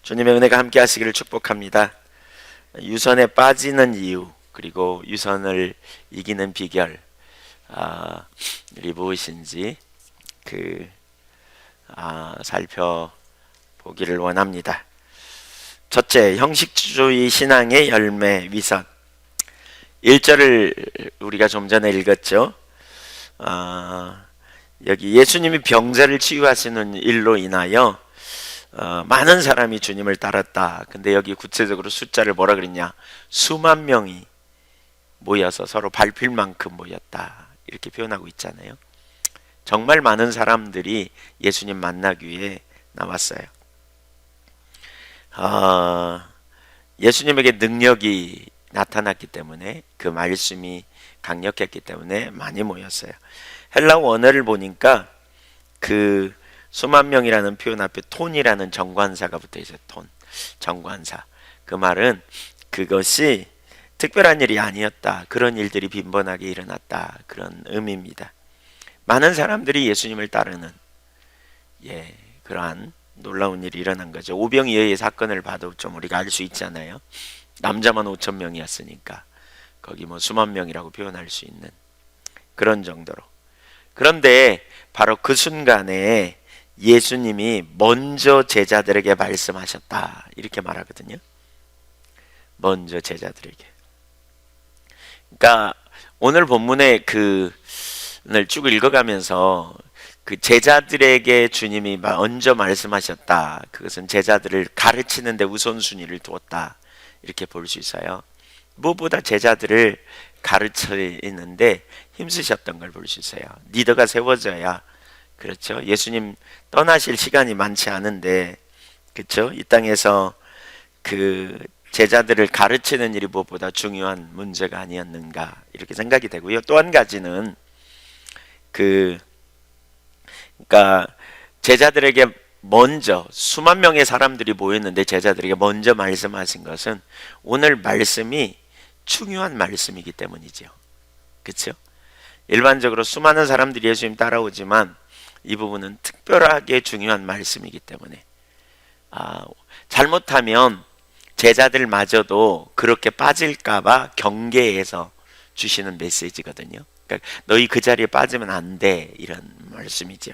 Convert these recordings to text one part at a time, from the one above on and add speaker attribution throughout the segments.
Speaker 1: 주님의 은혜가 함께 하시기를 축복합니다. 유선에 빠지는 이유, 그리고 유선을 이기는 비결, 무엇인지 살펴보기를 원합니다. 첫째, 형식주의 신앙의 열매 위선. 1절을 우리가 좀 전에 읽었죠. 여기 예수님이 병자를 치유하시는 일로 인하여 많은 사람이 주님을 따랐다. 근데 여기 구체적으로 숫자를 뭐라 그랬냐? 수만 명이 모여서 서로 밟힐 만큼 모였다. 이렇게 표현하고 있잖아요. 정말 많은 사람들이 예수님 만나기 위해 나왔어요. 예수님에게 능력이 나타났기 때문에, 그 말씀이 강력했기 때문에 많이 모였어요. 헬라 원어를 보니까 그 수만 명이라는 표현 앞에 톤이라는 정관사가 붙어 있어요. 톤, 정관사. 그 말은 그것이 특별한 일이 아니었다, 그런 일들이 빈번하게 일어났다, 그런 의미입니다. 많은 사람들이 예수님을 따르는 그러한 놀라운 일이 일어난 거죠. 오병이어의 사건을 봐도 좀 우리가 알 수 있잖아요. 남자만 5천 명이었으니까 거기 뭐 수만 명이라고 표현할 수 있는 그런 정도로. 그런데 바로 그 순간에 예수님이 먼저 제자들에게 말씀하셨다, 이렇게 말하거든요. 먼저 제자들에게. 그러니까 오늘 본문의 을 쭉 읽어가면서 그 제자들에게 주님이 먼저 말씀하셨다, 그것은 제자들을 가르치는 데 우선순위를 두었다, 이렇게 볼 수 있어요. 무엇보다 제자들을 가르치는데 힘쓰셨던 걸 볼 수 있어요. 리더가 세워져야, 그렇죠? 예수님 떠나실 시간이 많지 않은데, 그렇죠? 이 땅에서 그 제자들을 가르치는 일이 무엇보다 중요한 문제가 아니었는가, 이렇게 생각이 되고요. 또 한 가지는 그러니까 제자들에게 먼저, 수만 명의 사람들이 모였는데 제자들에게 먼저 말씀하신 것은 오늘 말씀이 중요한 말씀이기 때문이죠. 그렇죠? 일반적으로 수많은 사람들이 예수님 따라오지만 이 부분은 특별하게 중요한 말씀이기 때문에 잘못하면 제자들마저도 그렇게 빠질까봐 경계해서 주시는 메시지거든요. 그러니까 너희 그 자리에 빠지면 안 돼, 이런 말씀이죠.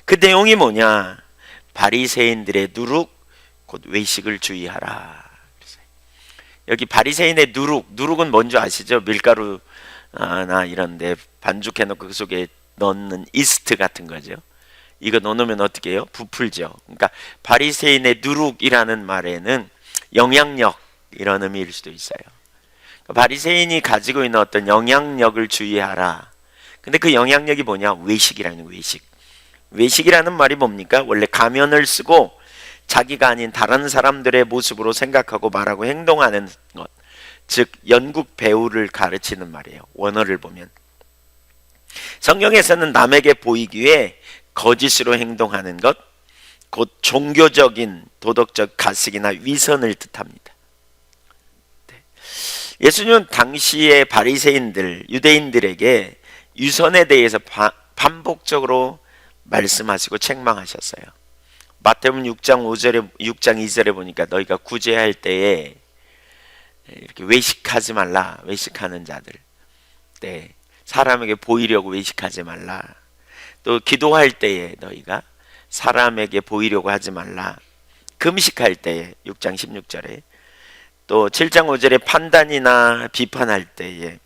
Speaker 1: 그 내용이 뭐냐? 바리새인들의 누룩, 곧 외식을 주의하라. 여기 바리새인의 누룩은 뭔지 아시죠? 밀가루나 이런데 반죽해놓고 그 속에 넣는 이스트 같은 거죠. 이거 넣어놓으면 어떻게 해요? 부풀죠. 그러니까 바리새인의 누룩이라는 말에는 영향력, 이런 의미일 수도 있어요. 바리새인이 가지고 있는 어떤 영향력을 주의하라. 근데 그 영향력이 뭐냐? 외식이라는 거예요. 외식이라는 말이 뭡니까? 원래 가면을 쓰고 자기가 아닌 다른 사람들의 모습으로 생각하고 말하고 행동하는 것, 즉 연극 배우를 가르치는 말이에요. 원어를 보면 성경에서는 남에게 보이기 위해 거짓으로 행동하는 것, 곧 종교적인 도덕적 가식이나 위선을 뜻합니다. 예수님은 당시의 바리새인들, 유대인들에게 유선에 대해서 반복적으로 말씀하시고 책망하셨어요. 마태복음 6장 2절에 보니까 너희가 구제할 때에 이렇게 외식하지 말라. 외식하는 자들, 사람에게 보이려고 외식하지 말라. 또 기도할 때에 너희가 사람에게 보이려고 하지 말라. 금식할 때에 6장 16절에, 또 7장 5절에 판단이나 비판할 때에,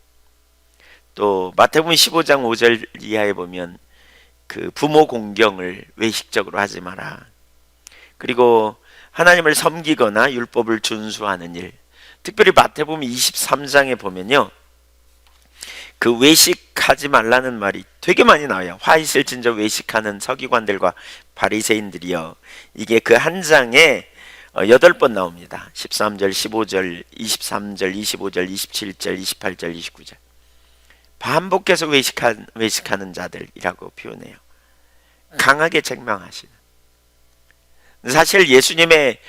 Speaker 1: 또 마태복음 15장 5절 이하에 보면 그 부모 공경을 외식적으로 하지 마라. 그리고 하나님을 섬기거나 율법을 준수하는 일, 특별히 마태복음 23장에 보면요, 그 외식하지 말라는 말이 되게 많이 나와요. 화 있을 진저 외식하는 서기관들과 바리새인들이요, 이게 그 한 장에 8번 나옵니다. 13절, 15절, 23절, 25절, 27절, 28절, 29절. 반복해서 외식하는 자들이라고 표현해요. 강하게 책망하시는. 사실 예수님의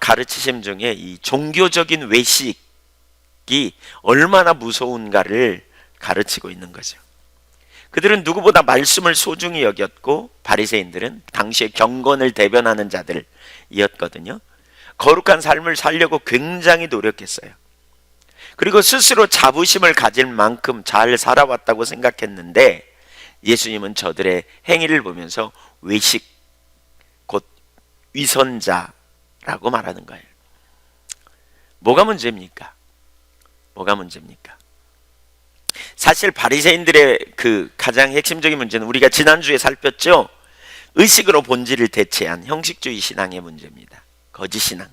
Speaker 1: 가르치심 중에 이 종교적인 외식이 얼마나 무서운가를 가르치고 있는 거죠. 그들은 누구보다 말씀을 소중히 여겼고 바리새인들은 당시의 경건을 대변하는 자들이었거든요. 거룩한 삶을 살려고 굉장히 노력했어요. 그리고 스스로 자부심을 가질 만큼 잘 살아왔다고 생각했는데 예수님은 저들의 행위를 보면서 외식, 곧 위선자라고 말하는 거예요. 뭐가 문제입니까? 뭐가 문제입니까? 사실 바리새인들의 그 가장 핵심적인 문제는 우리가 지난주에 살폈죠. 의식으로 본질을 대체한 형식주의 신앙의 문제입니다. 거짓 신앙.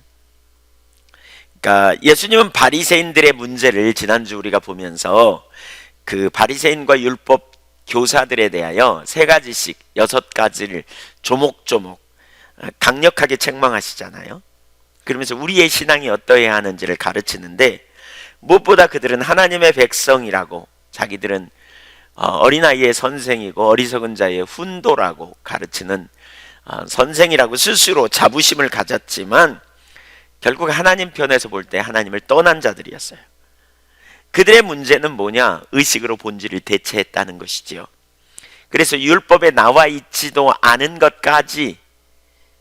Speaker 1: 그러니까 예수님은 바리새인들의 문제를 지난주 우리가 보면서 그 바리새인과 율법 교사들에 대하여 3가지씩 6가지를 조목조목 강력하게 책망하시잖아요. 그러면서 우리의 신앙이 어떠해야 하는지를 가르치는데 무엇보다 그들은 하나님의 백성이라고 자기들은 어린아이의 선생이고 어리석은 자의 훈도라고 가르치는 선생이라고 스스로 자부심을 가졌지만 결국 하나님 편에서 볼 때 하나님을 떠난 자들이었어요. 그들의 문제는 뭐냐? 의식으로 본질을 대체했다는 것이지요. 그래서 율법에 나와 있지도 않은 것까지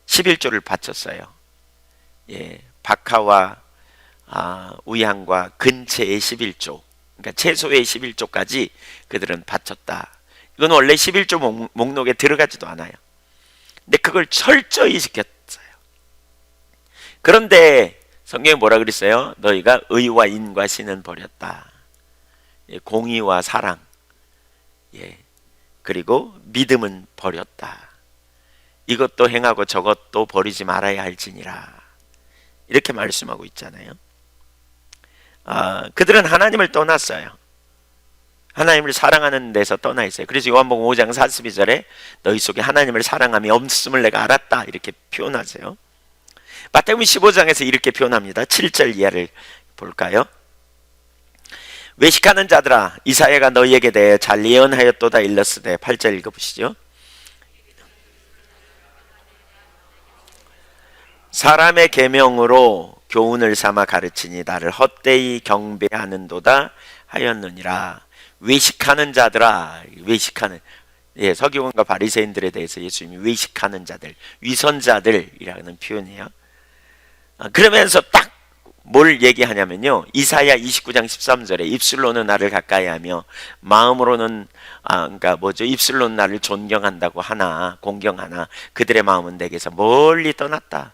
Speaker 1: 11조를 바쳤어요. 예, 박하와 우양과 근체의 11조, 그러니까 채소의 11조까지 그들은 바쳤다. 이건 원래 11조 목록에 들어가지도 않아요. 근데 그걸 철저히 지켰어요. 그런데 성경에 뭐라 그랬어요? 너희가 의와 인과 신은 버렸다. 예, 공의와 사랑, 예, 그리고 믿음은 버렸다. 이것도 행하고 저것도 버리지 말아야 할지니라. 이렇게 말씀하고 있잖아요. 그들은 하나님을 떠났어요. 하나님을 사랑하는 데서 떠나 있어요. 그래서 요한복음 5장 42절에 너희 속에 하나님을 사랑함이 없음을 내가 알았다 이렇게 표현하세요. 마태복음 15장에서 이렇게 표현합니다. 7절 이하를 볼까요? 외식하는 자들아 이사야가 너희에게 대해 잘 예언하였도다 일렀으되 8절 읽어보시죠. 사람의 계명으로 교훈을 삼아 가르치니 나를 헛되이 경배하는도다 하였느니라. 외식하는 자들아, 외식하는, 예, 서기관과 바리새인들에 대해서 예수님이 외식하는 자들, 위선자들이라는 표현이에요. 그러면서 딱 뭘 얘기하냐면요, 이사야 29장 13절에 입술로는 나를 가까이하며 마음으로는 그러니까 입술로는 나를 존경한다고 하나 공경하나 그들의 마음은 내게서 멀리 떠났다.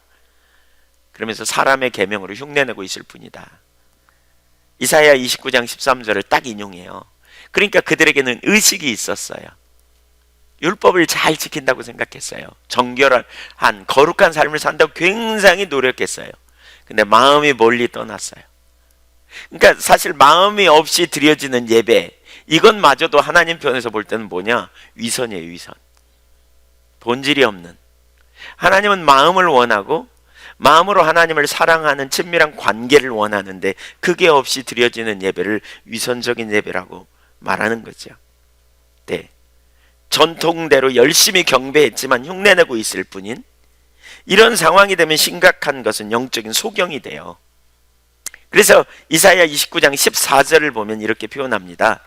Speaker 1: 그러면서 사람의 계명으로 흉내내고 있을 뿐이다. 이사야 29장 13절을 딱 인용해요. 그러니까 그들에게는 의식이 있었어요. 율법을 잘 지킨다고 생각했어요. 정결한 거룩한 삶을 산다고 굉장히 노력했어요. 근데 마음이 멀리 떠났어요. 그러니까 사실 마음이 없이 드려지는 예배, 이것마저도 하나님 편에서 볼 때는 뭐냐? 위선이에요, 위선. 본질이 없는. 하나님은 마음을 원하고 마음으로 하나님을 사랑하는 친밀한 관계를 원하는데 그게 없이 드려지는 예배를 위선적인 예배라고 말하는 거죠. 네. 전통대로 열심히 경배했지만 흉내내고 있을 뿐인 이런 상황이 되면 심각한 것은 영적인 소경이 돼요. 그래서 이사야 29장 14절을 보면 이렇게 표현합니다.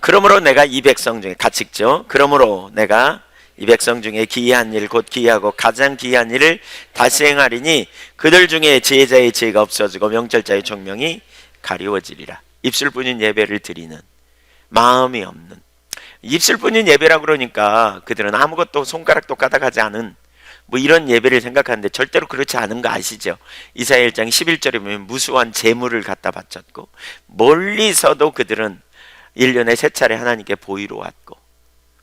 Speaker 1: 그러므로 내가 이 백성 중에 같이 읽죠. 그러므로 내가 이 백성 중에 기이한 일 곧 기이하고 가장 기이한 일을 다시 행하리니 그들 중에 지혜자의 지혜가 없어지고 명철자의 총명이 가리워지리라. 입술뿐인 예배를 드리는, 마음이 없는, 입술뿐인 예배라고 그러니까 그들은 아무것도 손가락도 까닥하지 않은 이런 예배를 생각하는데 절대로 그렇지 않은 거 아시죠? 이사야 1장 11절에 보면 무수한 제물을 갖다 바쳤고 멀리서도 그들은 1년에 3차례 하나님께 보이러 왔고,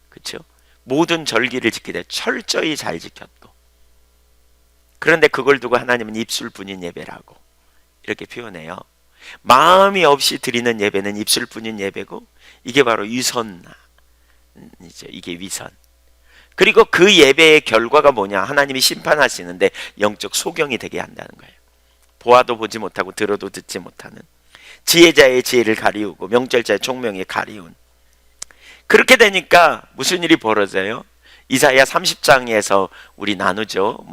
Speaker 1: 그렇죠? 모든 절기를 지키되 철저히 잘 지켰고, 그런데 그걸 두고 하나님은 입술뿐인 예배라고 이렇게 표현해요. 마음이 없이 드리는 예배는 입술뿐인 예배고 이게 바로 위선이죠. 이게 위선. 그리고 그 예배의 결과가 뭐냐? 하나님이 심판하시는데 영적 소경이 되게 한다는 거예요. 보아도 보지 못하고 들어도 듣지 못하는, 지혜자의 지혜를 가리우고 명철자의 총명이 가리운. 그렇게 되니까 무슨 일이 벌어져요? 이사야 30장에서 우리 나누죠.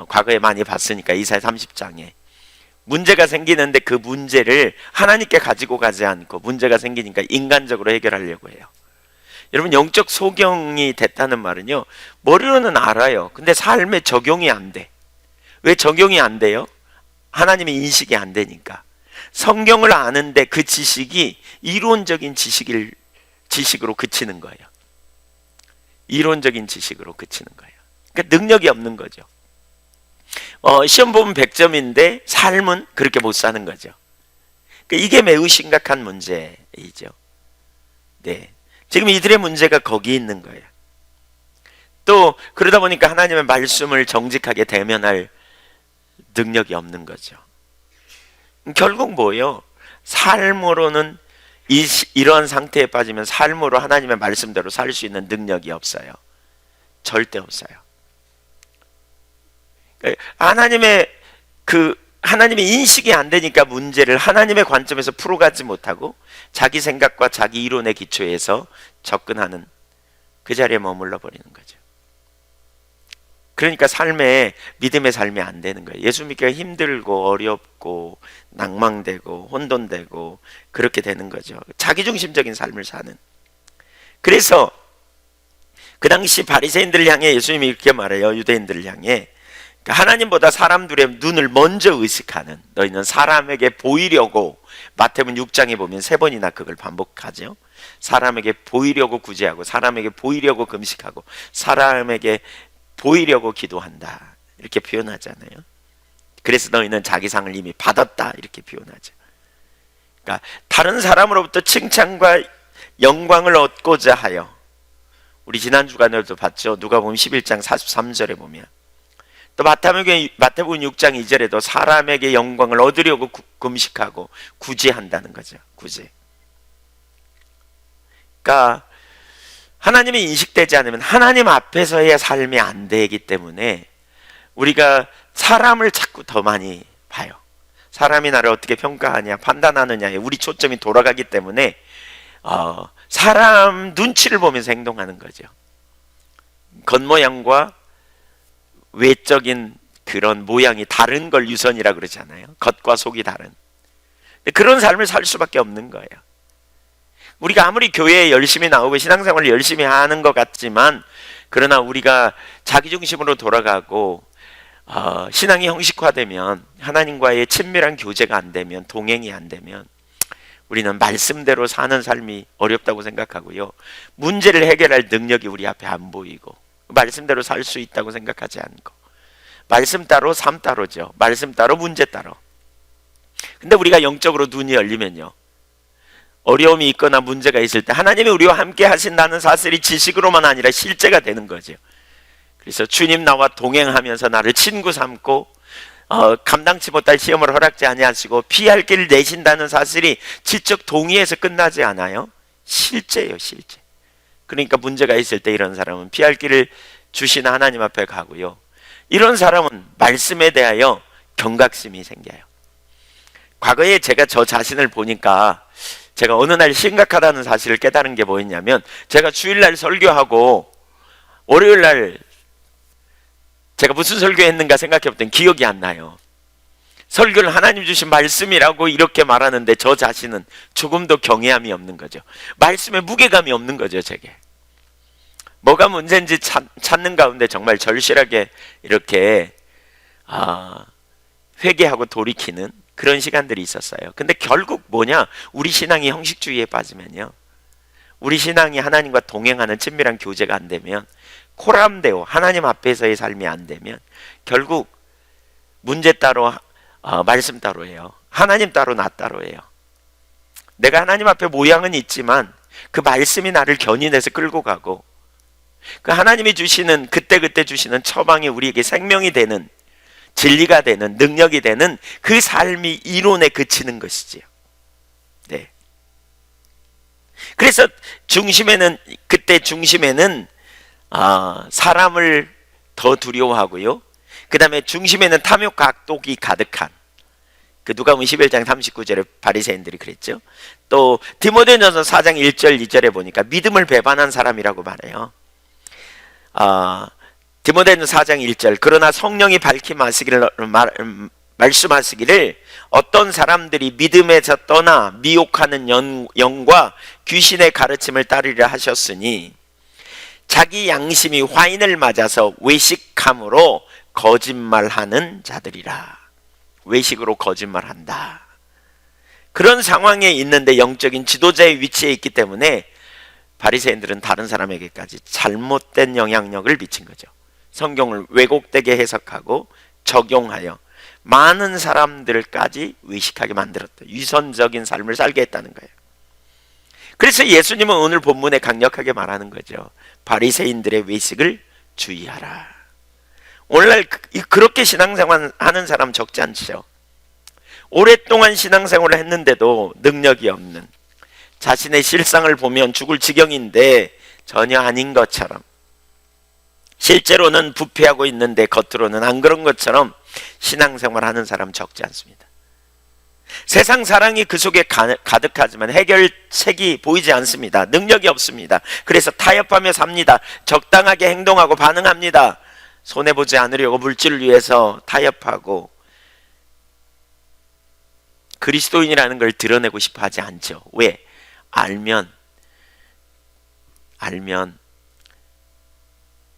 Speaker 1: 과거에 많이 봤으니까 이사야 30장에 문제가 생기는데 그 문제를 하나님께 가지고 가지 않고 문제가 생기니까 인간적으로 해결하려고 해요. 여러분, 영적 소경이 됐다는 말은요, 머리로는 알아요. 근데 삶에 적용이 안 돼. 왜 적용이 안 돼요? 하나님의 인식이 안 되니까. 성경을 아는데 그 지식이 이론적인 지식으로 그치는 거예요. 이론적인 지식으로 그치는 거예요. 그러니까 능력이 없는 거죠. 시험 보면 100점인데 삶은 그렇게 못 사는 거죠. 그러니까 이게 매우 심각한 문제이죠. 네. 지금 이들의 문제가 거기 있는 거예요. 또 그러다 보니까 하나님의 말씀을 정직하게 대면할 능력이 없는 거죠. 결국 뭐예요? 삶으로는 이런 상태에 빠지면 삶으로 하나님의 말씀대로 살 수 있는 능력이 없어요. 절대 없어요. 하나님의 인식이 안 되니까 문제를 하나님의 관점에서 풀어가지 못하고 자기 생각과 자기 이론의 기초에서 접근하는 그 자리에 머물러 버리는 거죠. 그러니까 믿음의 삶이 안 되는 거예요. 예수 믿기가 힘들고 어렵고 낭망되고 혼돈되고 그렇게 되는 거죠. 자기중심적인 삶을 사는. 그래서 그 당시 바리새인들을 향해 예수님이 이렇게 말해요. 유대인들을 향해 하나님보다 사람들의 눈을 먼저 의식하는, 너희는 사람에게 보이려고, 마태복음 6장에 보면 3번이나 그걸 반복하죠. 사람에게 보이려고 구제하고, 사람에게 보이려고 금식하고, 사람에게 보이려고 기도한다, 이렇게 표현하잖아요. 그래서 너희는 자기 상을 이미 받았다, 이렇게 표현하죠. 그러니까 다른 사람으로부터 칭찬과 영광을 얻고자 하여, 우리 지난 주간에도 봤죠. 누가복음 11장 43절에 보면, 또 마태복음 6장 2절에도 사람에게 영광을 얻으려고 금식하고 구제한다는 거죠. 구제. 그러니까 하나님이 인식되지 않으면 하나님 앞에서의 삶이 안 되기 때문에 우리가 사람을 자꾸 더 많이 봐요. 사람이 나를 어떻게 평가하냐, 판단하느냐에 우리 초점이 돌아가기 때문에 사람 눈치를 보면서 행동하는 거죠. 겉모양과 외적인 그런 모양이 다른 걸 유선이라 그러잖아요. 겉과 속이 다른. 그런 삶을 살 수밖에 없는 거예요. 우리가 아무리 교회에 열심히 나오고 신앙생활을 열심히 하는 것 같지만, 그러나 우리가 자기중심으로 돌아가고 신앙이 형식화되면, 하나님과의 친밀한 교제가 안 되면, 동행이 안 되면 우리는 말씀대로 사는 삶이 어렵다고 생각하고요, 문제를 해결할 능력이 우리 앞에 안 보이고 말씀대로 살 수 있다고 생각하지 않고, 말씀 따로 삶 따로죠. 말씀 따로 문제 따로. 근데 우리가 영적으로 눈이 열리면요, 어려움이 있거나 문제가 있을 때 하나님이 우리와 함께 하신다는 사실이 지식으로만 아니라 실제가 되는 거죠. 그래서 주님 나와 동행하면서 나를 친구 삼고 감당치 못할 시험을 허락지 아니하시고 피할 길을 내신다는 사실이 지적 동의에서 끝나지 않아요. 실제예요, 실제. 그러니까 문제가 있을 때 이런 사람은 피할 길을 주시는 하나님 앞에 가고요, 이런 사람은 말씀에 대하여 경각심이 생겨요. 과거에 제가 저 자신을 보니까 제가 어느 날 심각하다는 사실을 깨달은 게 뭐였냐면, 제가 주일날 설교하고 월요일날 제가 무슨 설교했는가 생각해봤더니 기억이 안 나요. 설교를 하나님 주신 말씀이라고 이렇게 말하는데 저 자신은 조금도 경외함이 없는 거죠. 말씀에 무게감이 없는 거죠, 제게. 뭐가 문제인지 찾는 가운데 정말 절실하게 이렇게 회개하고 돌이키는 그런 시간들이 있었어요. 근데 결국 뭐냐, 우리 신앙이 형식주의에 빠지면요, 우리 신앙이 하나님과 동행하는 친밀한 교제가 안 되면, 코람데오 하나님 앞에서의 삶이 안 되면 결국 문제 따로 말씀 따로예요. 하나님 따로 나 따로예요. 내가 하나님 앞에 모양은 있지만 그 말씀이 나를 견인해서 끌고 가고, 그 하나님이 주시는 그때그때 주시는 처방이 우리에게 생명이 되는, 진리가 되는, 능력이 되는 그 삶이 이론에 그치는 것이지요. 네. 그래서 그때 중심에는 사람을 더 두려워하고요, 그 다음에 중심에는 탐욕 각독이 가득한, 그 누가복음 11장 39절에 바리새인들이 그랬죠. 또 디모데전서 4장 1절 2절에 보니까 믿음을 배반한 사람이라고 말해요. 디모데전서 4장 1절, 그러나 성령이 밝히 말씀하시기를 말씀하시기를 어떤 사람들이 믿음에서 떠나 미혹하는 영과 귀신의 가르침을 따르려 하셨으니 자기 양심이 화인을 맞아서 외식함으로 거짓말하는 자들이라. 외식으로 거짓말한다. 그런 상황에 있는데 영적인 지도자의 위치에 있기 때문에 바리새인들은 다른 사람에게까지 잘못된 영향력을 미친 거죠. 성경을 왜곡되게 해석하고 적용하여 많은 사람들까지 외식하게 만들었다. 위선적인 삶을 살게 했다는 거예요. 그래서 예수님은 오늘 본문에 강력하게 말하는 거죠. 바리새인들의 외식을 주의하라. 오늘날 그렇게 신앙생활 하는 사람 적지 않죠. 오랫동안 신앙생활을 했는데도 능력이 없는, 자신의 실상을 보면 죽을 지경인데 전혀 아닌 것처럼, 실제로는 부패하고 있는데 겉으로는 안 그런 것처럼 신앙생활 하는 사람 적지 않습니다. 세상 사랑이 그 속에 가득하지만 해결책이 보이지 않습니다. 능력이 없습니다. 그래서 타협하며 삽니다. 적당하게 행동하고 반응합니다. 손해보지 않으려고 물질을 위해서 타협하고 그리스도인이라는 걸 드러내고 싶어 하지 않죠. 왜? 알면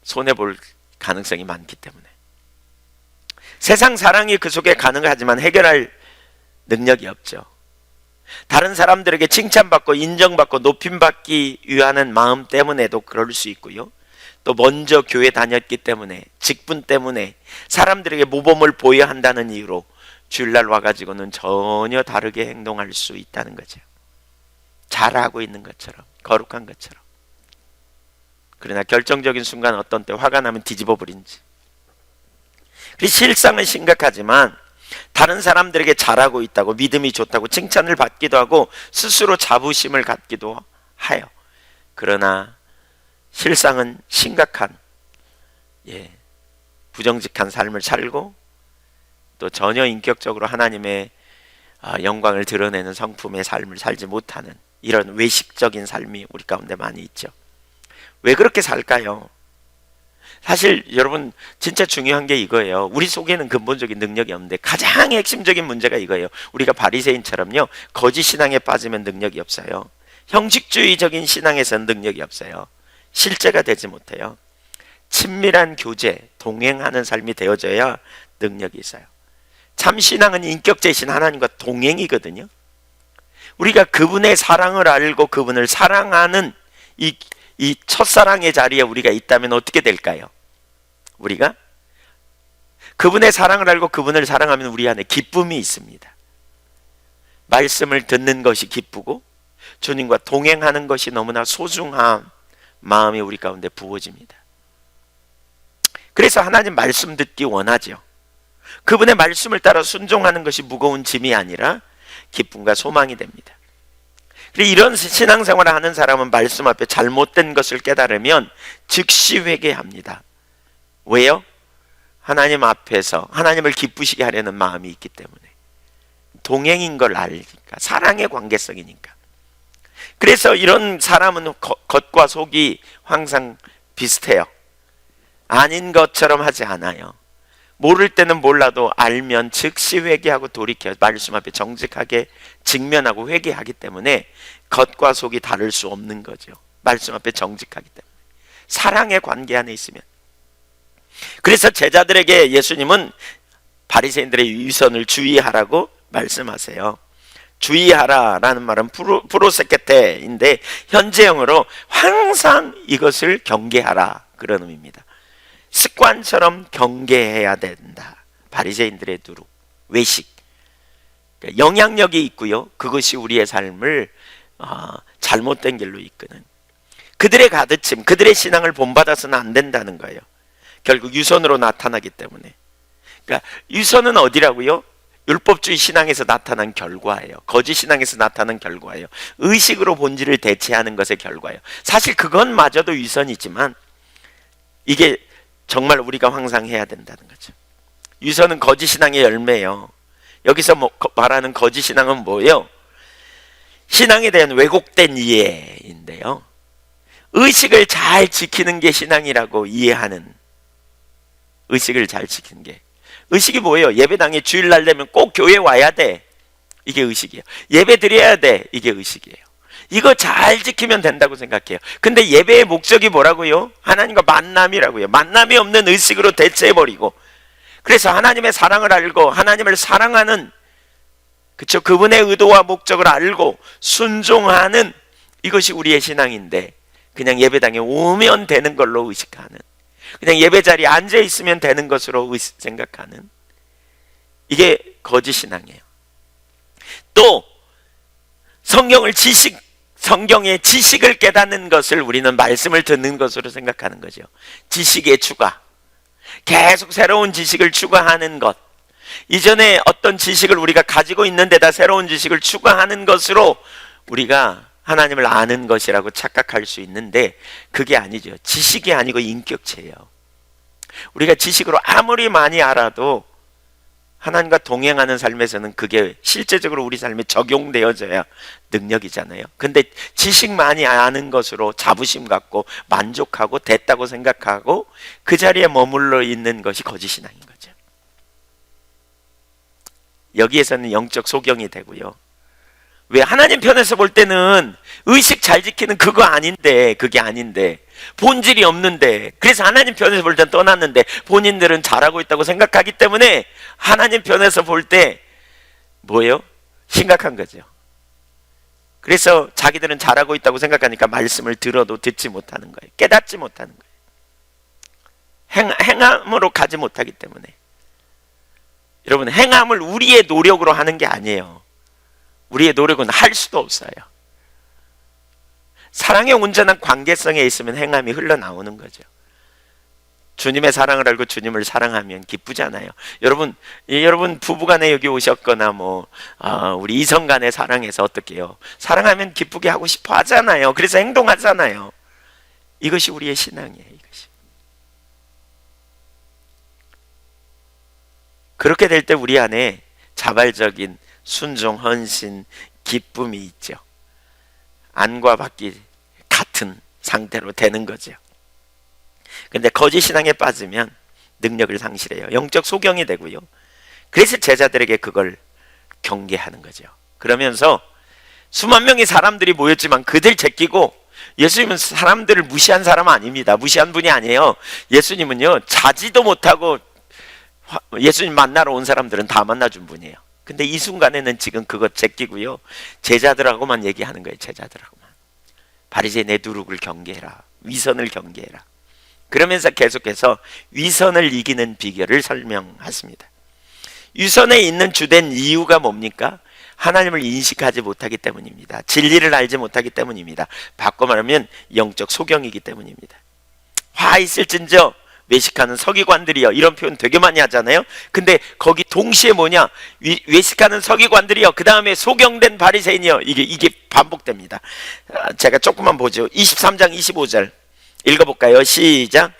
Speaker 1: 손해볼 가능성이 많기 때문에. 세상 사랑이 그 속에 가능하지만 해결할 능력이 없죠. 다른 사람들에게 칭찬받고 인정받고 높임받기 위하는 마음 때문에도 그럴 수 있고요. 또 먼저 교회 다녔기 때문에, 직분 때문에 사람들에게 모범을 보여야 한다는 이유로 주일날 와가지고는 전혀 다르게 행동할 수 있다는 거죠. 잘하고 있는 것처럼, 거룩한 것처럼. 그러나 결정적인 순간 어떤 때 화가 나면 뒤집어 버린지. 실상은 심각하지만 다른 사람들에게 잘하고 있다고, 믿음이 좋다고 칭찬을 받기도 하고 스스로 자부심을 갖기도 해요. 그러나 실상은 심각한 부정직한 삶을 살고 또 전혀 인격적으로 하나님의 영광을 드러내는 성품의 삶을 살지 못하는 이런 외식적인 삶이 우리 가운데 많이 있죠. 왜 그렇게 살까요? 사실 여러분 진짜 중요한 게 이거예요. 우리 속에는 근본적인 능력이 없는데 가장 핵심적인 문제가 이거예요. 우리가 바리새인처럼요, 거짓 신앙에 빠지면 능력이 없어요. 형식주의적인 신앙에서는 능력이 없어요. 실제가 되지 못해요. 친밀한 교제, 동행하는 삶이 되어져야 능력이 있어요. 참 신앙은 인격제신 하나님과 동행이거든요. 우리가 그분의 사랑을 알고 그분을 사랑하는 이 첫사랑의 자리에 우리가 있다면 어떻게 될까요? 우리가 그분의 사랑을 알고 그분을 사랑하면 우리 안에 기쁨이 있습니다. 말씀을 듣는 것이 기쁘고 주님과 동행하는 것이 너무나 소중한 마음이 우리 가운데 부어집니다. 그래서 하나님 말씀 듣기 원하죠. 그분의 말씀을 따라 순종하는 것이 무거운 짐이 아니라 기쁨과 소망이 됩니다. 그리고 이런 신앙생활을 하는 사람은 말씀 앞에 잘못된 것을 깨달으면 즉시 회개합니다. 왜요? 하나님 앞에서 하나님을 기쁘시게 하려는 마음이 있기 때문에. 동행인 걸 알니까, 사랑의 관계성이니까. 그래서 이런 사람은 겉과 속이 항상 비슷해요. 아닌 것처럼 하지 않아요. 모를 때는 몰라도 알면 즉시 회개하고 돌이켜 말씀 앞에 정직하게 직면하고 회개하기 때문에 겉과 속이 다를 수 없는 거죠. 말씀 앞에 정직하기 때문에. 사랑의 관계 안에 있으면. 그래서 제자들에게 예수님은 바리새인들의 위선을 주의하라고 말씀하세요. 주의하라라는 말은 프로세케테인데 현재형으로 항상 이것을 경계하라, 그런 의미입니다. 습관처럼 경계해야 된다. 바리새인들의 두루, 외식, 영향력이 있고요. 그것이 우리의 삶을 잘못된 길로 이끄는, 그들의 가르침, 그들의 신앙을 본받아서는 안 된다는 거예요. 결국 유선으로 나타나기 때문에. 그러니까 유선은 어디라고요? 율법주의 신앙에서 나타난 결과예요. 거짓 신앙에서 나타난 결과예요. 의식으로 본질을 대체하는 것의 결과예요. 사실 그것마저도 위선이지만 이게 정말 우리가 황상해야 된다는 거죠. 유선은 거짓 신앙의 열매예요. 여기서 말하는 거짓 신앙은 뭐예요? 신앙에 대한 왜곡된 이해인데요. 의식을 잘 지키는 게 신앙이라고 이해하는, 의식을 잘 지키는 게, 의식이 뭐예요? 예배당에 주일날 되면 꼭 교회 와야 돼. 이게 의식이에요. 예배 드려야 돼. 이게 의식이에요. 이거 잘 지키면 된다고 생각해요. 근데 예배의 목적이 뭐라고요? 하나님과 만남이라고요. 만남이 없는 의식으로 대체해버리고, 그래서 하나님의 사랑을 알고 하나님을 사랑하는, 그쵸, 그분의 의도와 목적을 알고 순종하는, 이것이 우리의 신앙인데, 그냥 예배당에 오면 되는 걸로 의식하는, 그냥 예배 자리에 앉아 있으면 되는 것으로 생각하는, 이게 거짓 신앙이에요. 또 성경의 지식을 깨닫는 것을 우리는 말씀을 듣는 것으로 생각하는 거죠. 지식의 추가, 계속 새로운 지식을 추가하는 것, 이전에 어떤 지식을 우리가 가지고 있는 데다 새로운 지식을 추가하는 것으로 우리가 하나님을 아는 것이라고 착각할 수 있는데, 그게 아니죠. 지식이 아니고 인격체예요. 우리가 지식으로 아무리 많이 알아도 하나님과 동행하는 삶에서는 그게 실제적으로 우리 삶에 적용되어져야 능력이잖아요. 근데 지식 많이 아는 것으로 자부심 갖고 만족하고 됐다고 생각하고 그 자리에 머물러 있는 것이 거짓 신앙인 거죠. 여기에서는 영적 소경이 되고요. 왜? 하나님 편에서 볼 때는 의식 잘 지키는 그거 아닌데, 그게 아닌데, 본질이 없는데, 그래서 하나님 편에서 볼 땐 떠났는데 본인들은 잘하고 있다고 생각하기 때문에 하나님 편에서 볼 때 뭐예요? 심각한 거죠. 그래서 자기들은 잘하고 있다고 생각하니까 말씀을 들어도 듣지 못하는 거예요. 깨닫지 못하는 거예요. 행함으로 가지 못하기 때문에. 여러분, 행함을 우리의 노력으로 하는 게 아니에요. 우리의 노력은 할 수도 없어요. 사랑의 온전한 관계성에 있으면 행함이 흘러나오는 거죠. 주님의 사랑을 알고 주님을 사랑하면 기쁘잖아요. 여러분 부부간에 여기 오셨거나 우리 이성간에 사랑해서 어떻게 해요? 사랑하면 기쁘게 하고 싶어 하잖아요. 그래서 행동하잖아요. 이것이 우리의 신앙이에요. 이것이. 그렇게 될 때 우리 안에 자발적인 순종, 헌신, 기쁨이 있죠. 안과 밖이 같은 상태로 되는 거죠. 근데 거짓 신앙에 빠지면 능력을 상실해요. 영적 소경이 되고요. 그래서 제자들에게 그걸 경계하는 거죠. 그러면서 수만 명의 사람들이 모였지만 그들 제끼고, 예수님은 사람들을 무시한 사람 아닙니다. 무시한 분이 아니에요. 예수님은요, 자지도 못하고 예수님 만나러 온 사람들은 다 만나준 분이에요. 근데 이 순간에는 지금 그거 제끼고요, 제자들하고만 얘기하는 거예요. 제자들하고만. 바리새인의 누룩을 경계해라. 위선을 경계해라. 그러면서 계속해서 위선을 이기는 비결을 설명하십니다. 위선에 있는 주된 이유가 뭡니까? 하나님을 인식하지 못하기 때문입니다. 진리를 알지 못하기 때문입니다. 바꿔 말하면 영적 소경이기 때문입니다. 화 있을진저 외식하는 서기관들이여, 이런 표현 되게 많이 하잖아요. 근데 거기 동시에 뭐냐? 외식하는 서기관들이여, 그 다음에 소경된 바리새인이여, 이게 반복됩니다. 제가 조금만 보죠. 23장 25절 읽어볼까요? 시작.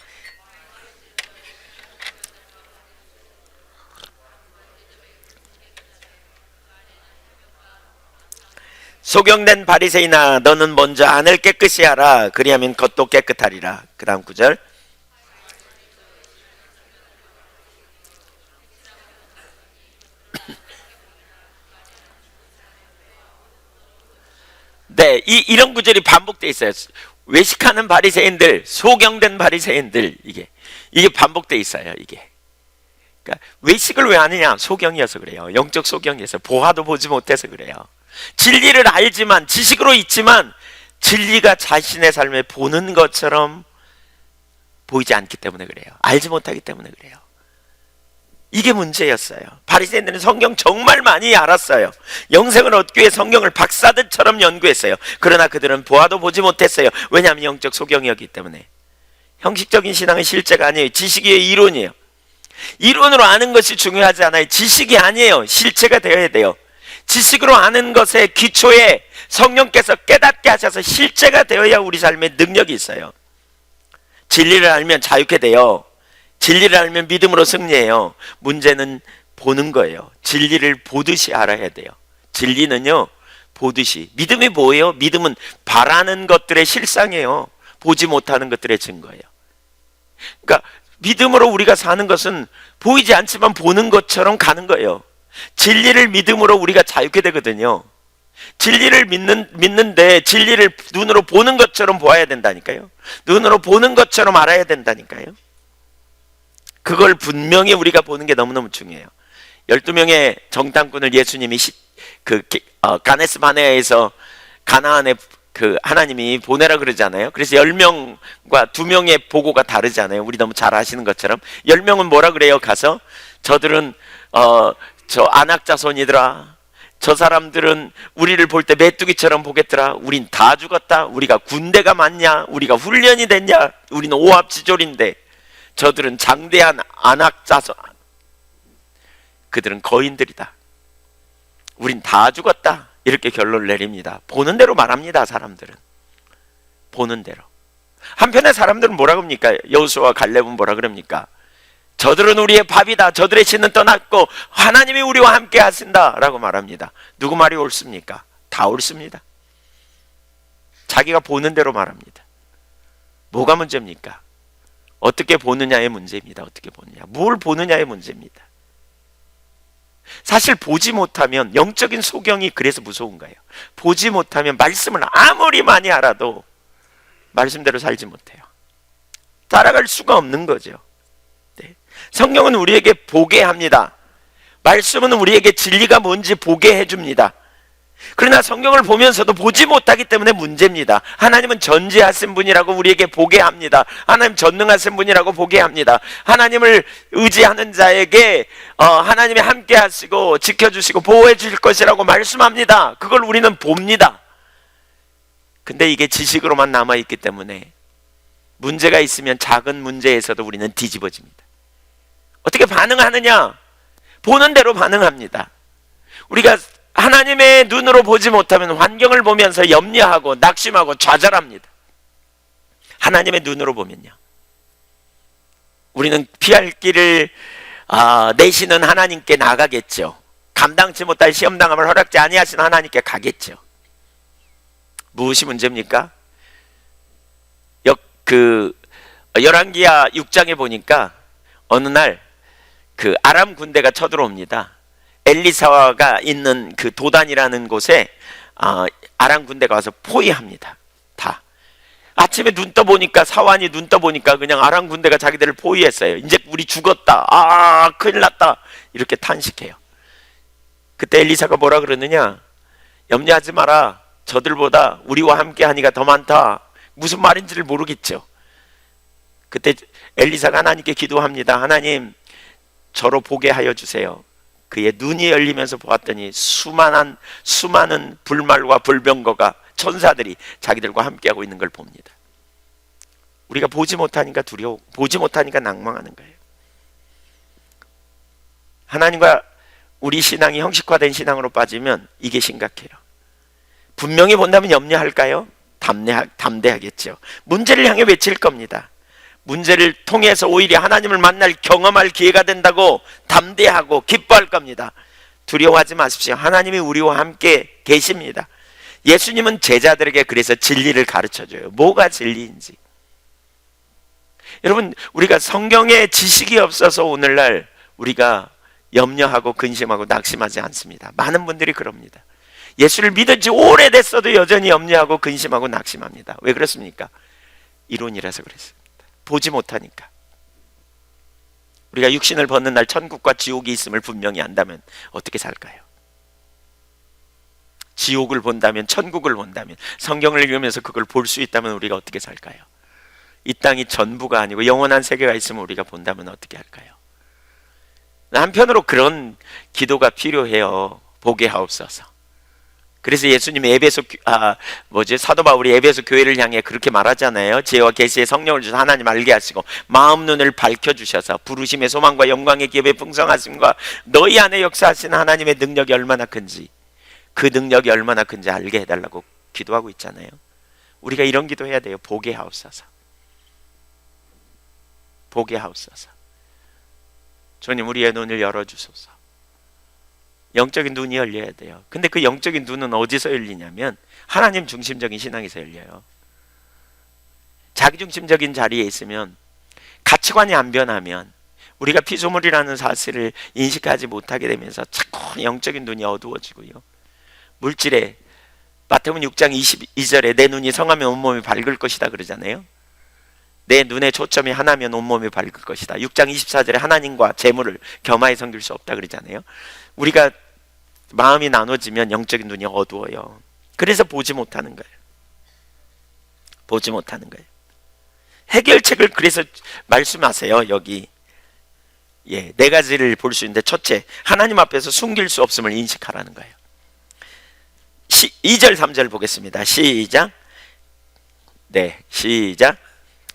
Speaker 1: 소경된 바리새인아, 너는 먼저 안을 깨끗이 하라. 그리하면 겉도 깨끗하리라. 그 다음 구절. 네, 이런 구절이 반복되어 있어요. 외식하는 바리새인들, 소경된 바리새인들, 이게 반복되어 있어요. 이게. 그러니까 외식을 왜 하느냐? 소경이어서 그래요. 영적 소경이어서, 보아도 보지 못해서 그래요. 진리를 알지만, 지식으로 있지만 진리가 자신의 삶에 보는 것처럼 보이지 않기 때문에 그래요. 알지 못하기 때문에 그래요. 이게 문제였어요. 바리새인들은 성경 정말 많이 알았어요. 영생을 얻기 위해 성경을 박사들처럼 연구했어요. 그러나 그들은 보아도 보지 못했어요. 왜냐하면 영적 소경이었기 때문에. 형식적인 신앙은 실제가 아니에요. 지식의 이론이에요. 이론으로 아는 것이 중요하지 않아요. 지식이 아니에요. 실체가 되어야 돼요. 지식으로 아는 것의 기초에 성령께서 깨닫게 하셔서 실체가 되어야 우리 삶에 능력이 있어요. 진리를 알면 자유케 돼요. 진리를 알면 믿음으로 승리해요. 문제는 보는 거예요. 진리를 보듯이 알아야 돼요. 진리는요, 보듯이. 믿음이 뭐예요? 믿음은 바라는 것들의 실상이에요. 보지 못하는 것들의 증거예요. 그러니까 믿음으로 우리가 사는 것은 보이지 않지만 보는 것처럼 가는 거예요. 진리를 믿음으로 우리가 자유케 되거든요. 진리를 믿는데 진리를 눈으로 보는 것처럼 보아야 된다니까요. 눈으로 보는 것처럼 알아야 된다니까요. 그걸 분명히 우리가 보는 게 너무너무 중요해요. 12명의 정탐꾼을 예수님이 가네스 바네아에서 가나안에 하나님이 보내라 그러잖아요. 그래서 10명과 2명의 보고가 다르잖아요. 우리 너무 잘 아시는 것처럼 10명은 뭐라 그래요? 가서 저들은 저 안악자손이더라. 저 사람들은 우리를 볼 때 메뚜기처럼 보겠더라. 우린 다 죽었다. 우리가 군대가 많냐? 우리가 훈련이 됐냐? 우리는 오합지졸인데 저들은 장대한 안악자손, 그들은 거인들이다. 우린 다 죽었다. 이렇게 결론을 내립니다. 보는 대로 말합니다. 사람들은 보는 대로. 한편에 사람들은 뭐라 그럽니까? 여호수아와 갈렙은 뭐라 그럽니까? 저들은 우리의 밥이다. 저들의 신은 떠났고 하나님이 우리와 함께 하신다 라고 말합니다. 누구 말이 옳습니까? 다 옳습니다. 자기가 보는 대로 말합니다. 뭐가 문제입니까? 어떻게 보느냐의 문제입니다. 어떻게 보느냐, 뭘 보느냐의 문제입니다. 사실 보지 못하면, 영적인 소경이 그래서 무서운 거예요. 보지 못하면 말씀을 아무리 많이 알아도 말씀대로 살지 못해요. 따라갈 수가 없는 거죠. 네. 성경은 우리에게 보게 합니다. 말씀은 우리에게 진리가 뭔지 보게 해줍니다. 그러나 성경을 보면서도 보지 못하기 때문에 문제입니다. 하나님은 전지하신 분이라고 우리에게 보게 합니다. 하나님 전능하신 분이라고 보게 합니다. 하나님을 의지하는 자에게 하나님이 함께 하시고 지켜주시고 보호해 주실 것이라고 말씀합니다. 그걸 우리는 봅니다. 근데 이게 지식으로만 남아있기 때문에 문제가 있으면 작은 문제에서도 우리는 뒤집어집니다. 어떻게 반응하느냐? 보는 대로 반응합니다. 우리가 하나님의 눈으로 보지 못하면 환경을 보면서 염려하고 낙심하고 좌절합니다. 하나님의 눈으로 보면요, 우리는 피할 길을 내시는 하나님께 나가겠죠. 감당치 못할 시험당함을 허락지 아니하신 하나님께 가겠죠. 무엇이 문제입니까? 열왕기야 6장에 보니까 어느 날 아람 군대가 쳐들어옵니다. 엘리사가 있는 도단이라는 곳에 아람 군대가 와서 포위합니다. 다 아침에 눈 떠보니까, 사환이 눈 떠보니까 그냥 아람 군대가 자기들을 포위했어요. 이제 우리 죽었다, 큰일 났다, 이렇게 탄식해요. 그때 엘리사가 뭐라 그러느냐? 염려하지 마라, 저들보다 우리와 함께 하니가 더 많다. 무슨 말인지를 모르겠죠. 그때 엘리사가 하나님께 기도합니다. 하나님, 저로 보게 하여 주세요. 그의 눈이 열리면서 보았더니 수많은 불말과 불병거가, 천사들이 자기들과 함께하고 있는 걸 봅니다. 우리가 보지 못하니까 두려워, 보지 못하니까 낭망하는 거예요. 하나님과 우리 신앙이 형식화된 신앙으로 빠지면 이게 심각해요. 분명히 본다면 염려할까요? 담대하겠죠. 문제를 향해 외칠 겁니다. 문제를 통해서 오히려 하나님을 만날, 경험할 기회가 된다고 담대하고 기뻐할 겁니다. 두려워하지 마십시오. 하나님이 우리와 함께 계십니다. 예수님은 제자들에게 그래서 진리를 가르쳐줘요. 뭐가 진리인지. 여러분, 우리가 성경에 지식이 없어서 오늘날 우리가 염려하고 근심하고 낙심하지 않습니다. 많은 분들이 그럽니다. 예수를 믿은 지 오래됐어도 여전히 염려하고 근심하고 낙심합니다. 왜 그렇습니까? 이론이라서 그랬습니다. 보지 못하니까. 우리가 육신을 벗는 날 천국과 지옥이 있음을 분명히 안다면 어떻게 살까요? 지옥을 본다면, 천국을 본다면, 성경을 읽으면서 그걸 볼 수 있다면 우리가 어떻게 살까요? 이 땅이 전부가 아니고 영원한 세계가 있으면 우리가 본다면 어떻게 할까요? 한편으로 그런 기도가 필요해요. 보게 하옵소서. 그래서 예수님이 사도 바울이 에베소 교회를 향해 그렇게 말하잖아요. 지혜와 계시의 성령을 주셔서 하나님 알게 하시고 마음 눈을 밝혀주셔서 부르심의 소망과 영광의 기업의 풍성하심과 너희 안에 역사하시는 하나님의 능력이 얼마나 큰지, 그 능력이 얼마나 큰지 알게 해달라고 기도하고 있잖아요. 우리가 이런 기도해야 돼요. 보게 하옵소서. 보게 하옵소서. 주님, 우리의 눈을 열어주소서. 영적인 눈이 열려야 돼요. 근데 그 영적인 눈은 어디서 열리냐면 하나님 중심적인 신앙에서 열려요. 자기 중심적인 자리에 있으면 가치관이 안 변하면 우리가 피조물이라는 사실을 인식하지 못하게 되면서 자꾸 영적인 눈이 어두워지고요. 물질에 마태복음 6장 22절에 내 눈이 성하면 온몸이 밝을 것이다 그러잖아요. 내 눈의 초점이 하나면 온몸이 밝을 것이다. 6장 24절에 하나님과 재물을 겸하여 섬길 수 없다 그러잖아요. 우리가 마음이 나눠지면 영적인 눈이 어두워요. 그래서 보지 못하는 거예요. 보지 못하는 거예요. 해결책을 그래서 말씀하세요. 여기 네 가지를 볼 수 있는데, 첫째, 하나님 앞에서 숨길 수 없음을 인식하라는 거예요. 2절 3절 보겠습니다. 시작. 네, 시작.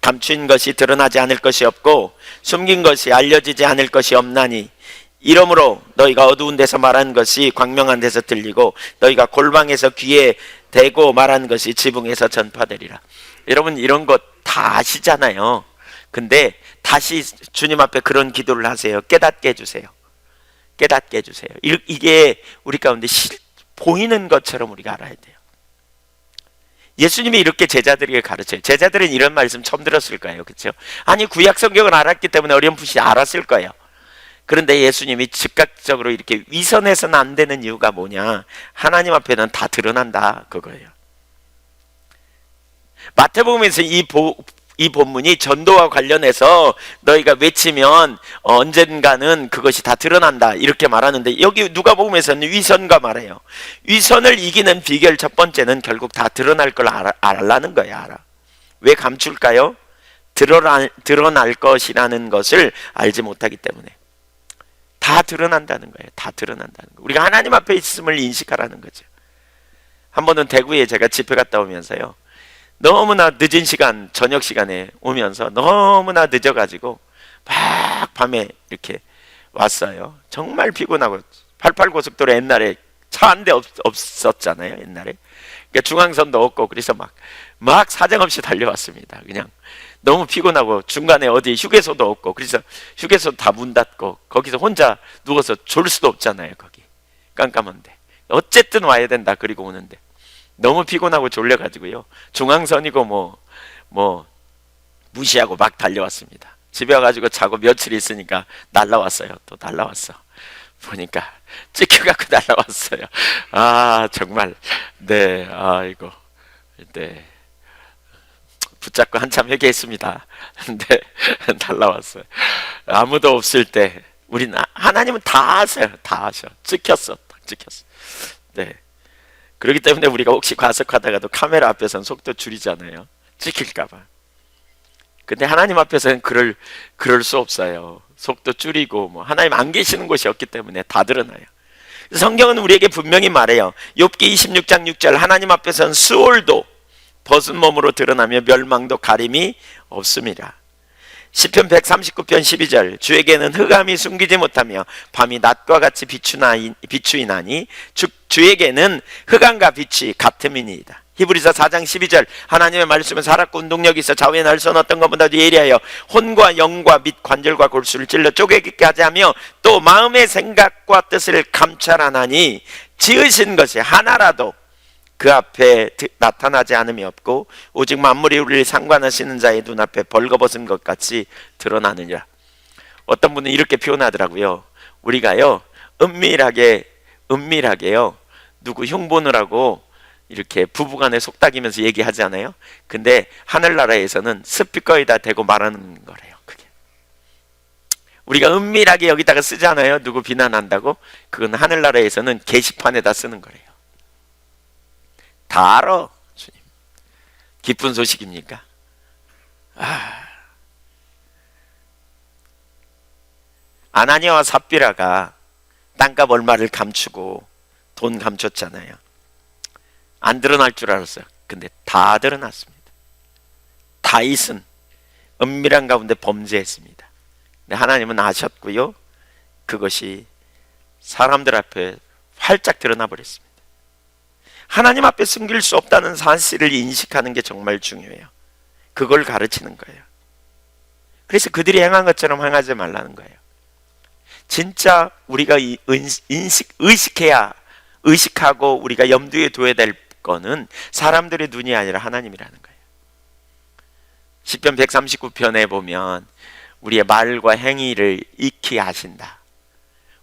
Speaker 1: 감춘 것이 드러나지 않을 것이 없고 숨긴 것이 알려지지 않을 것이 없나니, 이러므로 너희가 어두운 데서 말한 것이 광명한 데서 들리고 너희가 골방에서 귀에 대고 말한 것이 지붕에서 전파되리라. 여러분, 이런 것 다 아시잖아요. 근데 다시 주님 앞에 그런 기도를 하세요. 깨닫게 해주세요. 깨닫게 해주세요. 이게 우리 가운데 보이는 것처럼 우리가 알아야 돼요. 예수님이 이렇게 제자들에게 가르쳐요. 제자들은 이런 말씀 처음 들었을 거예요. 그렇죠? 아니, 구약 성경을 알았기 때문에 어렴풋이 알았을 거예요. 그런데 예수님이 즉각적으로 이렇게 위선해서는 안 되는 이유가 뭐냐? 하나님 앞에는 다 드러난다, 그거예요. 마태복음에서 이 본문이 전도와 관련해서 너희가 외치면 언젠가는 그것이 다 드러난다 이렇게 말하는데, 여기 누가복음에서는 위선과 말해요. 위선을 이기는 비결 첫 번째는 결국 다 드러날 걸 알라는 거야. 알아. 왜 감출까요? 드러날 것이라는 것을 알지 못하기 때문에. 다 드러난다는 거예요. 다 드러난다는 거. 우리가 하나님 앞에 있음을 인식하라는 거죠. 한 번은 대구에 제가 집회 갔다 오면서요, 너무나 늦은 시간, 저녁 시간에 오면서 너무나 늦어가지고 막 밤에 이렇게 왔어요. 정말 피곤하고, 88고속도로 옛날에 차 한 대 없었잖아요. 옛날에. 그러니까 중앙선도 없고, 그래서 막 사정없이 달려왔습니다. 그냥 너무 피곤하고, 중간에 어디 휴게소도 없고, 그래서 휴게소 다 문 닫고 거기서 혼자 누워서 졸 수도 없잖아요. 거기 깜깜한데 어쨌든 와야 된다. 그리고 오는데 너무 피곤하고 졸려가지고요, 중앙선이고 뭐 무시하고 막 달려왔습니다. 집에 와가지고 자고 며칠 있으니까 날라왔어요. 또 날라왔어. 보니까 찍혀갖고 날라왔어요. 아, 정말. 네, 아이고, 네, 붙잡고 한참 회개했습니다. 근데 날라왔어요. 아무도 없을 때 우리는, 하나님은 다 아세요. 다 아셔. 찍혔어. 딱 찍혔어. 네. 그렇기 때문에 우리가 혹시 과속하다가도 카메라 앞에서는 속도 줄이잖아요. 찍힐까봐. 근데 하나님 앞에서는 그럴 수 없어요. 속도 줄이고, 하나님 안 계시는 곳이 없기 때문에 다 드러나요. 성경은 우리에게 분명히 말해요. 욥기 26장 6절, 하나님 앞에서는 수월도 벗은 몸으로 드러나며 멸망도 가림이 없습니다. 시편 139편 12절, 주에게는 흑암이 숨기지 못하며 밤이 낮과 같이 비추이나니 주에게는 흑암과 빛이 같음이니이다. 히브리서 4장 12절, 하나님의 말씀은 살았고 운동력이 있어 좌우에 날 선 어떤 것보다도 예리하여 혼과 영과 및 관절과 골수를 찔러 쪼개기게 하자며 또 마음의 생각과 뜻을 감찰하나니, 지으신 것이 하나라도 그 앞에 나타나지 않음이 없고 오직 만물이 우리를 상관하시는 자의 눈앞에 벌거벗은 것 같이 드러나느니라. 어떤 분은 이렇게 표현하더라고요. 우리가요, 은밀하게요, 누구 흉보느라고 이렇게 부부간에 속닥이면서 얘기하잖아요. 근데 하늘나라에서는 스피커에다 대고 말하는 거래요. 그게 우리가 은밀하게 여기다가 쓰잖아요. 누구 비난한다고. 그건 하늘나라에서는 게시판에다 쓰는 거래요. 다 알아, 주님. 기쁜 소식입니까? 아나니아와 삽비라가 땅값 얼마를 감추고 돈 감췄잖아요. 안 드러날 줄 알았어요. 근데 다 드러났습니다. 다윗은 은밀한 가운데 범죄했습니다. 근데 하나님은 아셨고요, 그것이 사람들 앞에 활짝 드러나 버렸습니다. 하나님 앞에 숨길 수 없다는 사실을 인식하는 게 정말 중요해요. 그걸 가르치는 거예요. 그래서 그들이 행한 것처럼 행하지 말라는 거예요. 진짜 우리가 의식하고 우리가 염두에 둬야 될 거는 사람들의 눈이 아니라 하나님이라는 거예요. 시편 139편에 보면 우리의 말과 행위를 익히 아신다.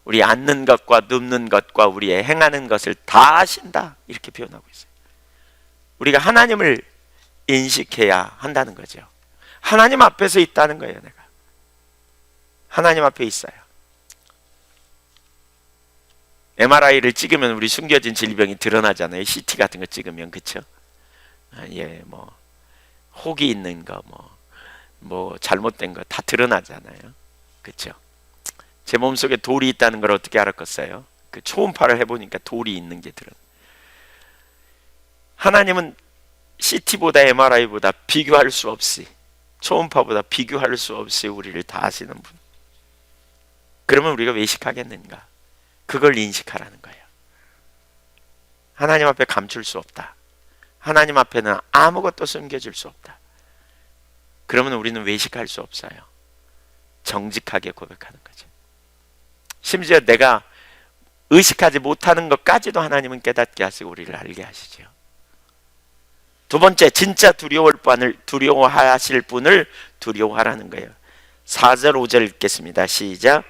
Speaker 1: 우리 앉는 것과 눕는 것과 우리의 행하는 것을 다 아신다. 이렇게 표현하고 있어요. 우리가 하나님을 인식해야 한다는 거죠. 하나님 앞에서 있다는 거예요. 내가 하나님 앞에 있어요. MRI를 찍으면 우리 숨겨진 질병이 드러나잖아요. CT 같은 거 찍으면. 그쵸? 예, 뭐 혹이 있는 거, 뭐 잘못된 거 다 드러나잖아요. 그쵸? 제 몸속에 돌이 있다는 걸 어떻게 알았겠어요? 그 초음파를 해보니까 돌이 있는 게 드러나. 하나님은 CT보다 MRI보다 비교할 수 없이, 초음파보다 비교할 수 없이 우리를 다 아시는 분. 그러면 우리가 외식하겠는가? 그걸 인식하라는 거예요. 하나님 앞에 감출 수 없다. 하나님 앞에는 아무것도 숨겨질 수 없다. 그러면 우리는 외식할 수 없어요. 정직하게 고백하는 거죠. 심지어 내가 의식하지 못하는 것까지도 하나님은 깨닫게 하시고 우리를 알게 하시죠. 두 번째, 진짜 두려워하실 분을 두려워하라는 거예요. 4절 5절 읽겠습니다. 시작.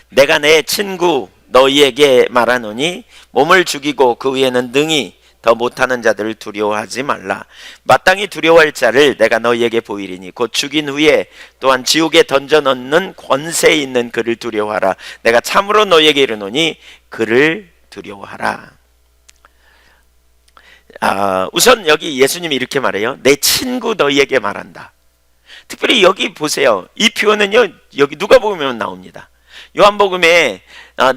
Speaker 1: 내가 내 친구 너희에게 말하노니 몸을 죽이고 그 위에는 능히 더 못하는 자들을 두려워하지 말라. 마땅히 두려워할 자를 내가 너희에게 보이리니 곧 죽인 후에 또한 지옥에 던져 넣는 권세 있는 그를 두려워하라. 내가 참으로 너희에게 이르노니 그를 두려워하라. 우선 여기 예수님이 이렇게 말해요. 내 친구 너희에게 말한다. 특별히 여기 보세요. 이 표현은요, 여기 누가복음에 나옵니다. 요한복음에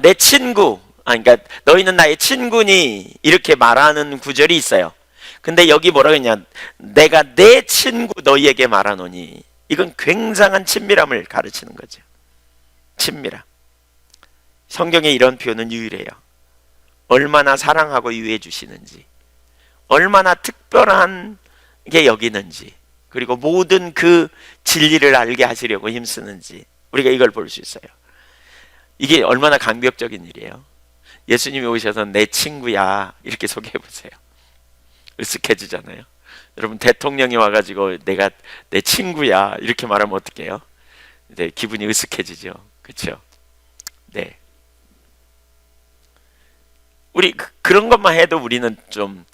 Speaker 1: 내 친구, 그러니까 너희는 나의 친구니 이렇게 말하는 구절이 있어요. 근데 여기 뭐라고 했냐? 내가 내 친구 너희에게 말하노니. 이건 굉장한 친밀함을 가르치는 거죠. 친밀함. 성경에 이런 표현은 유일해요. 얼마나 사랑하고 유해 주시는지, 얼마나 특별한 게 여기는지, 그리고 모든 그 진리를 알게 하시려고 힘쓰는지 우리가 이걸 볼 수 있어요. 이게 얼마나 감격적인 일이에요. 예수님이 오셔서 내 친구야 이렇게 소개해 보세요. 으쓱해지잖아요. 여러분, 대통령이 와가지고 내가 내 친구야 이렇게 말하면 어떡해요? 네, 기분이 으쓱해지죠. 그렇죠? 네. 우리 그런 것만 해도 우리는 좀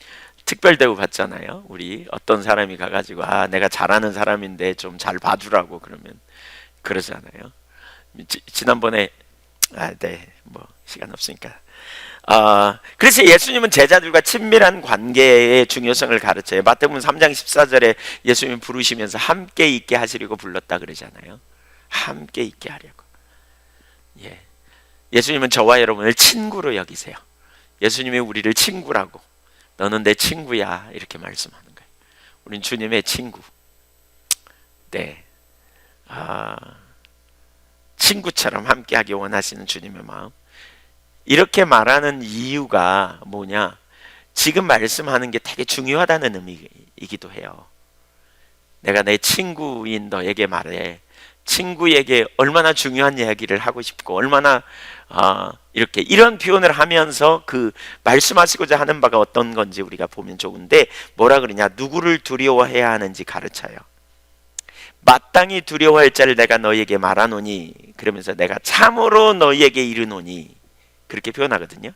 Speaker 1: 특별 대우 받잖아요. 우리 어떤 사람이 가가지고 내가 잘하는 사람인데 좀 잘 봐주라고 그러면 그러잖아요. 지난번에 네, 뭐 시간 없으니까. 그래서 예수님은 제자들과 친밀한 관계의 중요성을 가르쳐요. 마태복음 3장 14절에 예수님이 부르시면서 함께 있게 하시려고 불렀다 그러잖아요. 함께 있게 하려고. 예. 예수님은 저와 여러분을 친구로 여기세요. 예수님이 우리를 친구라고, 너는 내 친구야 이렇게 말씀하는 거예요. 우린 주님의 친구. 네. 친구처럼 함께하기 원하시는 주님의 마음. 이렇게 말하는 이유가 뭐냐? 지금 말씀하는 게 되게 중요하다는 의미이기도 해요. 내가 내 친구인 너에게 말해. 친구에게 얼마나 중요한 이야기를 하고 싶고, 얼마나 이렇게 이런 표현을 하면서 그 말씀하시고자 하는 바가 어떤 건지 우리가 보면 좋은데, 뭐라 그러냐? 누구를 두려워해야 하는지 가르쳐요. 마땅히 두려워할 자를 내가 너희에게 말하노니, 그러면서 내가 참으로 너희에게 이르노니 그렇게 표현하거든요.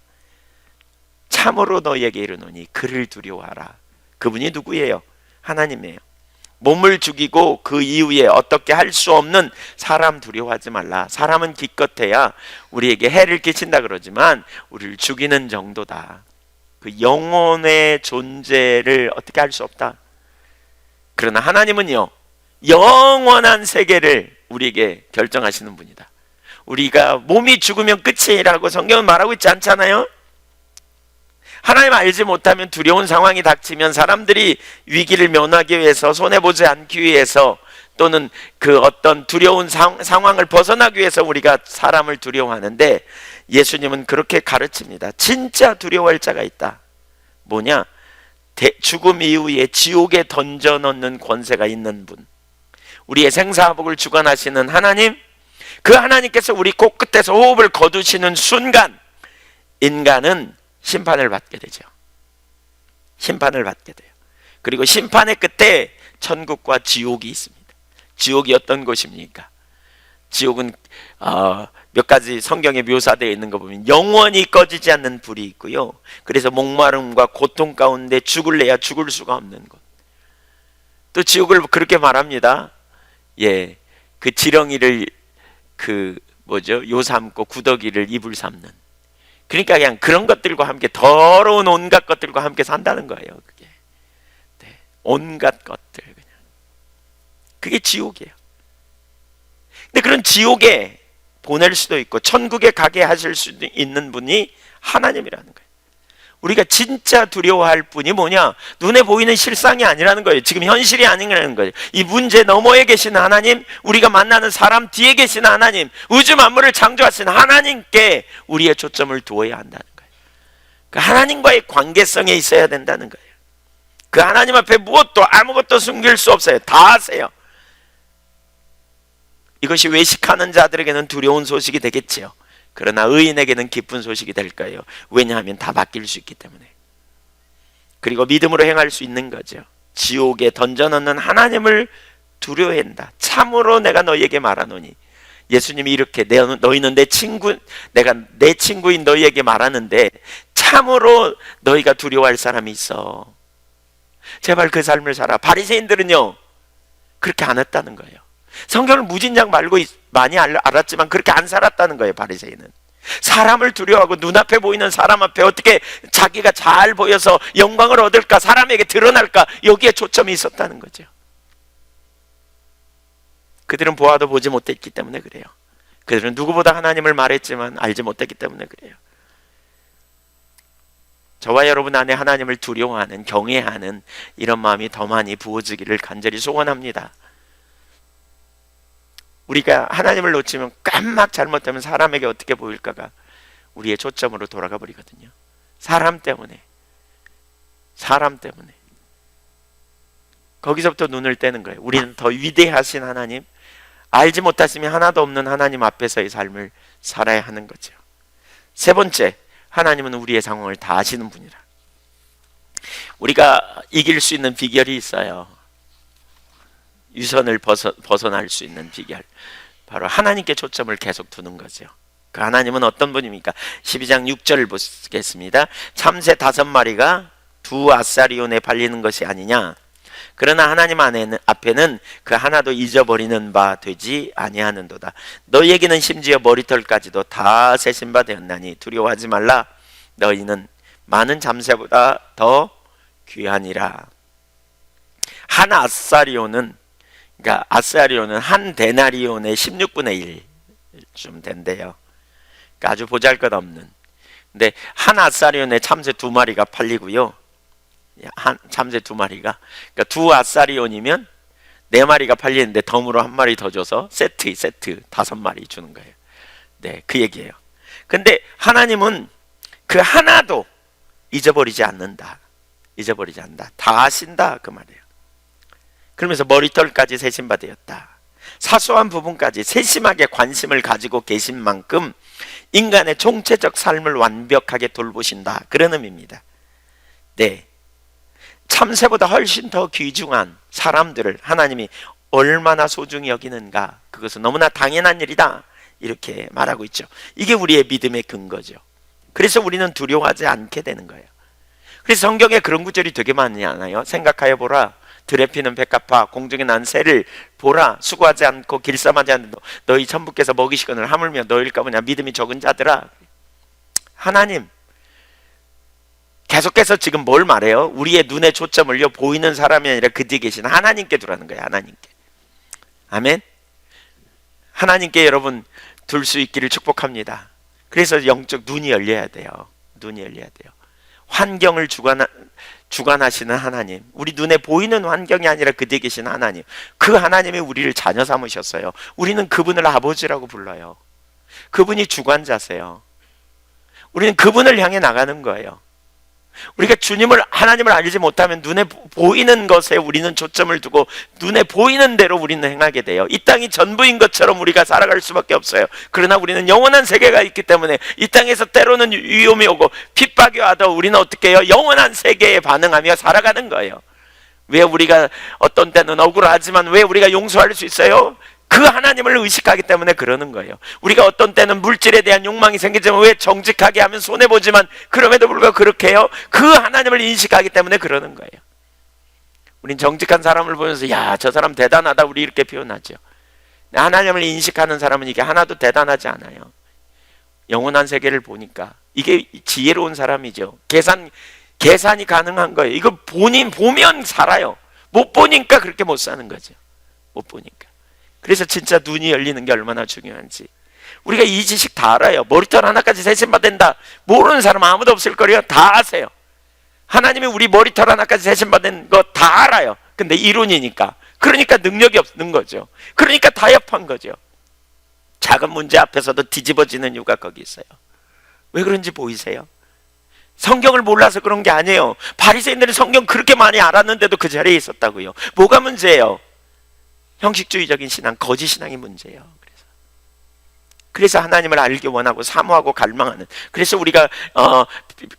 Speaker 1: 참으로 너희에게 이르노니 그를 두려워하라. 그분이 누구예요? 하나님이에요. 몸을 죽이고 그 이후에 어떻게 할 수 없는 사람 두려워하지 말라. 사람은 기껏해야 우리에게 해를 끼친다 그러지만 우리를 죽이는 정도다. 그 영혼의 존재를 어떻게 할 수 없다. 그러나 하나님은요, 영원한 세계를 우리에게 결정하시는 분이다. 우리가 몸이 죽으면 끝이라고 성경은 말하고 있지 않잖아요. 하나님 알지 못하면 두려운 상황이 닥치면 사람들이 위기를 면하기 위해서, 손해보지 않기 위해서, 또는 그 어떤 두려운 상황을 벗어나기 위해서 우리가 사람을 두려워하는데, 예수님은 그렇게 가르칩니다. 진짜 두려워할 자가 있다. 뭐냐? 죽음 이후에 지옥에 던져넣는 권세가 있는 분, 우리의 생사화복을 주관하시는 하나님, 그 하나님께서 우리 코끝에서 호흡을 거두시는 순간 인간은 심판을 받게 되죠. 심판을 받게 돼요. 그리고 심판의 끝에 천국과 지옥이 있습니다. 지옥이 어떤 곳입니까? 지옥은 몇 가지 성경에 묘사되어 있는 거 보면 영원히 꺼지지 않는 불이 있고요. 그래서 목마름과 고통 가운데 죽을래야 죽을 수가 없는 곳. 또 지옥을 그렇게 말합니다. 예, 그 지렁이를 요 삼고 구더기를 이불 삼는. 그러니까 그냥 그런 것들과 함께 더러운 온갖 것들과 함께 산다는 거예요. 그게 네, 온갖 것들 그냥. 그게 지옥이에요. 근데 그런 지옥에 보낼 수도 있고 천국에 가게 하실 수도 있는 분이 하나님이라는 거예요. 우리가 진짜 두려워할 분이 뭐냐? 눈에 보이는 실상이 아니라는 거예요. 지금 현실이 아니라는 거예요. 이 문제 너머에 계신 하나님, 우리가 만나는 사람 뒤에 계신 하나님, 우주 만물을 창조하신 하나님께 우리의 초점을 두어야 한다는 거예요. 그 하나님과의 관계성에 있어야 된다는 거예요. 그 하나님 앞에 무엇도 아무것도 숨길 수 없어요. 다 아세요. 이것이 외식하는 자들에게는 두려운 소식이 되겠지요. 그러나 의인에게는 기쁜 소식이 될 거예요. 왜냐하면 다 맡길 수 있기 때문에. 그리고 믿음으로 행할 수 있는 거죠. 지옥에 던져넣는 하나님을 두려워한다. 참으로 내가 너희에게 말하노니. 예수님이 이렇게 너희는 내 친구, 내가 내 친구인 너희에게 말하는데 참으로 너희가 두려워할 사람이 있어. 제발 그 삶을 살아. 바리새인들은요 그렇게 안 했다는 거예요. 성경을 무진장 말고 많이 알았지만 그렇게 안 살았다는 거예요. 바리새인은 사람을 두려워하고 눈앞에 보이는 사람 앞에 어떻게 자기가 잘 보여서 영광을 얻을까, 사람에게 드러날까, 여기에 초점이 있었다는 거죠. 그들은 보아도 보지 못했기 때문에 그래요. 그들은 누구보다 하나님을 말했지만 알지 못했기 때문에 그래요. 저와 여러분 안에 하나님을 두려워하는, 경외하는 이런 마음이 더 많이 부어지기를 간절히 소원합니다. 우리가 하나님을 놓치면 깜막 잘못하면 사람에게 어떻게 보일까가 우리의 초점으로 돌아가 버리거든요. 사람 때문에 거기서부터 눈을 떼는 거예요. 우리는 더 위대하신 하나님, 알지 못하시면 하나도 없는 하나님 앞에서의 삶을 살아야 하는 거죠. 세 번째, 하나님은 우리의 상황을 다 아시는 분이라. 우리가 이길 수 있는 비결이 있어요. 유선을 벗어날 수 있는 비결, 바로 하나님께 초점을 계속 두는 거죠. 그 하나님은 어떤 분입니까? 12장 6절을 보겠습니다. 참새 5마리가 두 아사리온에 팔리는 것이 아니냐? 그러나 하나님 앞에는 그 하나도 잊어버리는 바 되지 아니하는도다. 너희에게는 심지어 머리털까지도 다 세신 바 되었나니 두려워하지 말라. 너희는 많은 잠새보다 더 귀하니라. 한 아사리온은, 그러니까 아사리온은 한 데나리온의 16분의 1쯤 된대요. 그러니까 아주 보잘것없는. 근데 한 아사리온에 참새 2마리가 팔리고요. 한 참새 2마리가, 그러니까 두 아사리온이면 4마리가 팔리는데 덤으로 1마리 더 줘서 세트 5마리 주는 거예요. 네, 그 얘기예요. 근데 하나님은 그 하나도 잊어버리지 않는다. 잊어버리지 않는다. 다 아신다, 그 말이에요. 그러면서 머리털까지 세신 바 되었다. 사소한 부분까지 세심하게 관심을 가지고 계신 만큼 인간의 총체적 삶을 완벽하게 돌보신다, 그런 의미입니다. 네, 참새보다 훨씬 더 귀중한 사람들을 하나님이 얼마나 소중히 여기는가, 그것은 너무나 당연한 일이다, 이렇게 말하고 있죠. 이게 우리의 믿음의 근거죠. 그래서 우리는 두려워하지 않게 되는 거예요. 그래서 성경에 그런 구절이 되게 많이 나와요. 생각하여 보라, 들에 피는 백합화, 공중에 난 새를 보라, 수고하지 않고 길쌈하지 않는 너희 천부께서 먹이시거늘 하물며 너희일까 보냐, 믿음이 적은 자들아. 하나님 계속해서 지금 뭘 말해요? 우리의 눈에 초점을요, 보이는 사람이 아니라 그 뒤에 계신 하나님께 두라는 거예요. 하나님께. 아멘. 하나님께 여러분 둘 수 있기를 축복합니다. 그래서 영적 눈이 열려야 돼요. 눈이 열려야 돼요. 환경을 주관하시는 하나님, 우리 눈에 보이는 환경이 아니라 그 뒤에 계신 하나님, 그 하나님이 우리를 자녀 삼으셨어요. 우리는 그분을 아버지라고 불러요. 그분이 주관자세요. 우리는 그분을 향해 나가는 거예요. 우리가 하나님을 알지 못하면 눈에 보이는 것에 우리는 초점을 두고 눈에 보이는 대로 우리는 행하게 돼요. 이 땅이 전부인 것처럼 우리가 살아갈 수밖에 없어요. 그러나 우리는 영원한 세계가 있기 때문에 이 땅에서 때로는 위험이 오고 핍박이 와도 우리는 어떻게 해요? 영원한 세계에 반응하며 살아가는 거예요. 왜 우리가 어떤 때는 억울하지만 왜 우리가 용서할 수 있어요? 그 하나님을 의식하기 때문에 그러는 거예요. 우리가 어떤 때는 물질에 대한 욕망이 생기지만 왜 정직하게 하면 손해보지만 그럼에도 불구하고 그렇게 해요? 그 하나님을 인식하기 때문에 그러는 거예요. 우린 정직한 사람을 보면서 야, 저 사람 대단하다 우리 이렇게 표현하죠. 하나님을 인식하는 사람은 이게 하나도 대단하지 않아요. 영원한 세계를 보니까 이게 지혜로운 사람이죠. 계산이 가능한 거예요. 이거 보면 살아요. 못 보니까 그렇게 못 사는 거죠. 못 보니까. 그래서 진짜 눈이 열리는 게 얼마나 중요한지. 우리가 이 지식 다 알아요. 머리털 하나까지 세심받는다. 모르는 사람 아무도 없을 거예요. 다 아세요. 하나님이 우리 머리털 하나까지 세심받은 거 다 알아요. 근데 이론이니까. 그러니까 능력이 없는 거죠. 그러니까 타협한 거죠. 작은 문제 앞에서도 뒤집어지는 이유가 거기 있어요. 왜 그런지 보이세요? 성경을 몰라서 그런 게 아니에요. 바리새인들은 성경 그렇게 많이 알았는데도 그 자리에 있었다고요. 뭐가 문제예요? 형식주의적인 신앙, 거짓 신앙이 문제예요. 그래서 하나님을 알기 원하고 사모하고 갈망하는, 그래서 우리가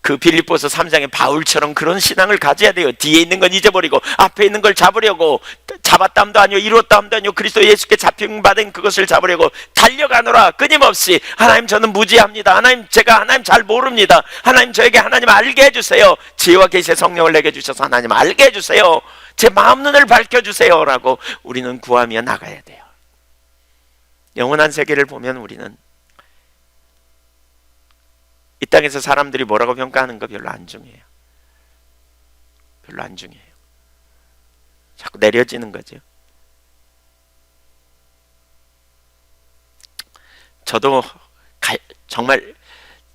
Speaker 1: 그 빌립보서 3장의 바울처럼 그런 신앙을 가져야 돼요. 뒤에 있는 건 잊어버리고 앞에 있는 걸 잡으려고, 잡았담도 아니요 이뤘담도 아니요 그리스도 예수께 잡힌받은 그것을 잡으려고 달려가노라. 끊임없이 하나님 저는 무지합니다. 하나님 제가 하나님 잘 모릅니다. 하나님 저에게 하나님 알게 해주세요. 지혜와 계시의 성령을 내게 주셔서 하나님 알게 해주세요. 제 마음 눈을 밝혀주세요 라고 우리는 구하며 나가야 돼요. 영원한 세계를 보면 우리는 이 땅에서 사람들이 뭐라고 평가하는 거 별로 안 중요해요. 별로 안 중요해요. 자꾸 내려지는 거죠. 저도 정말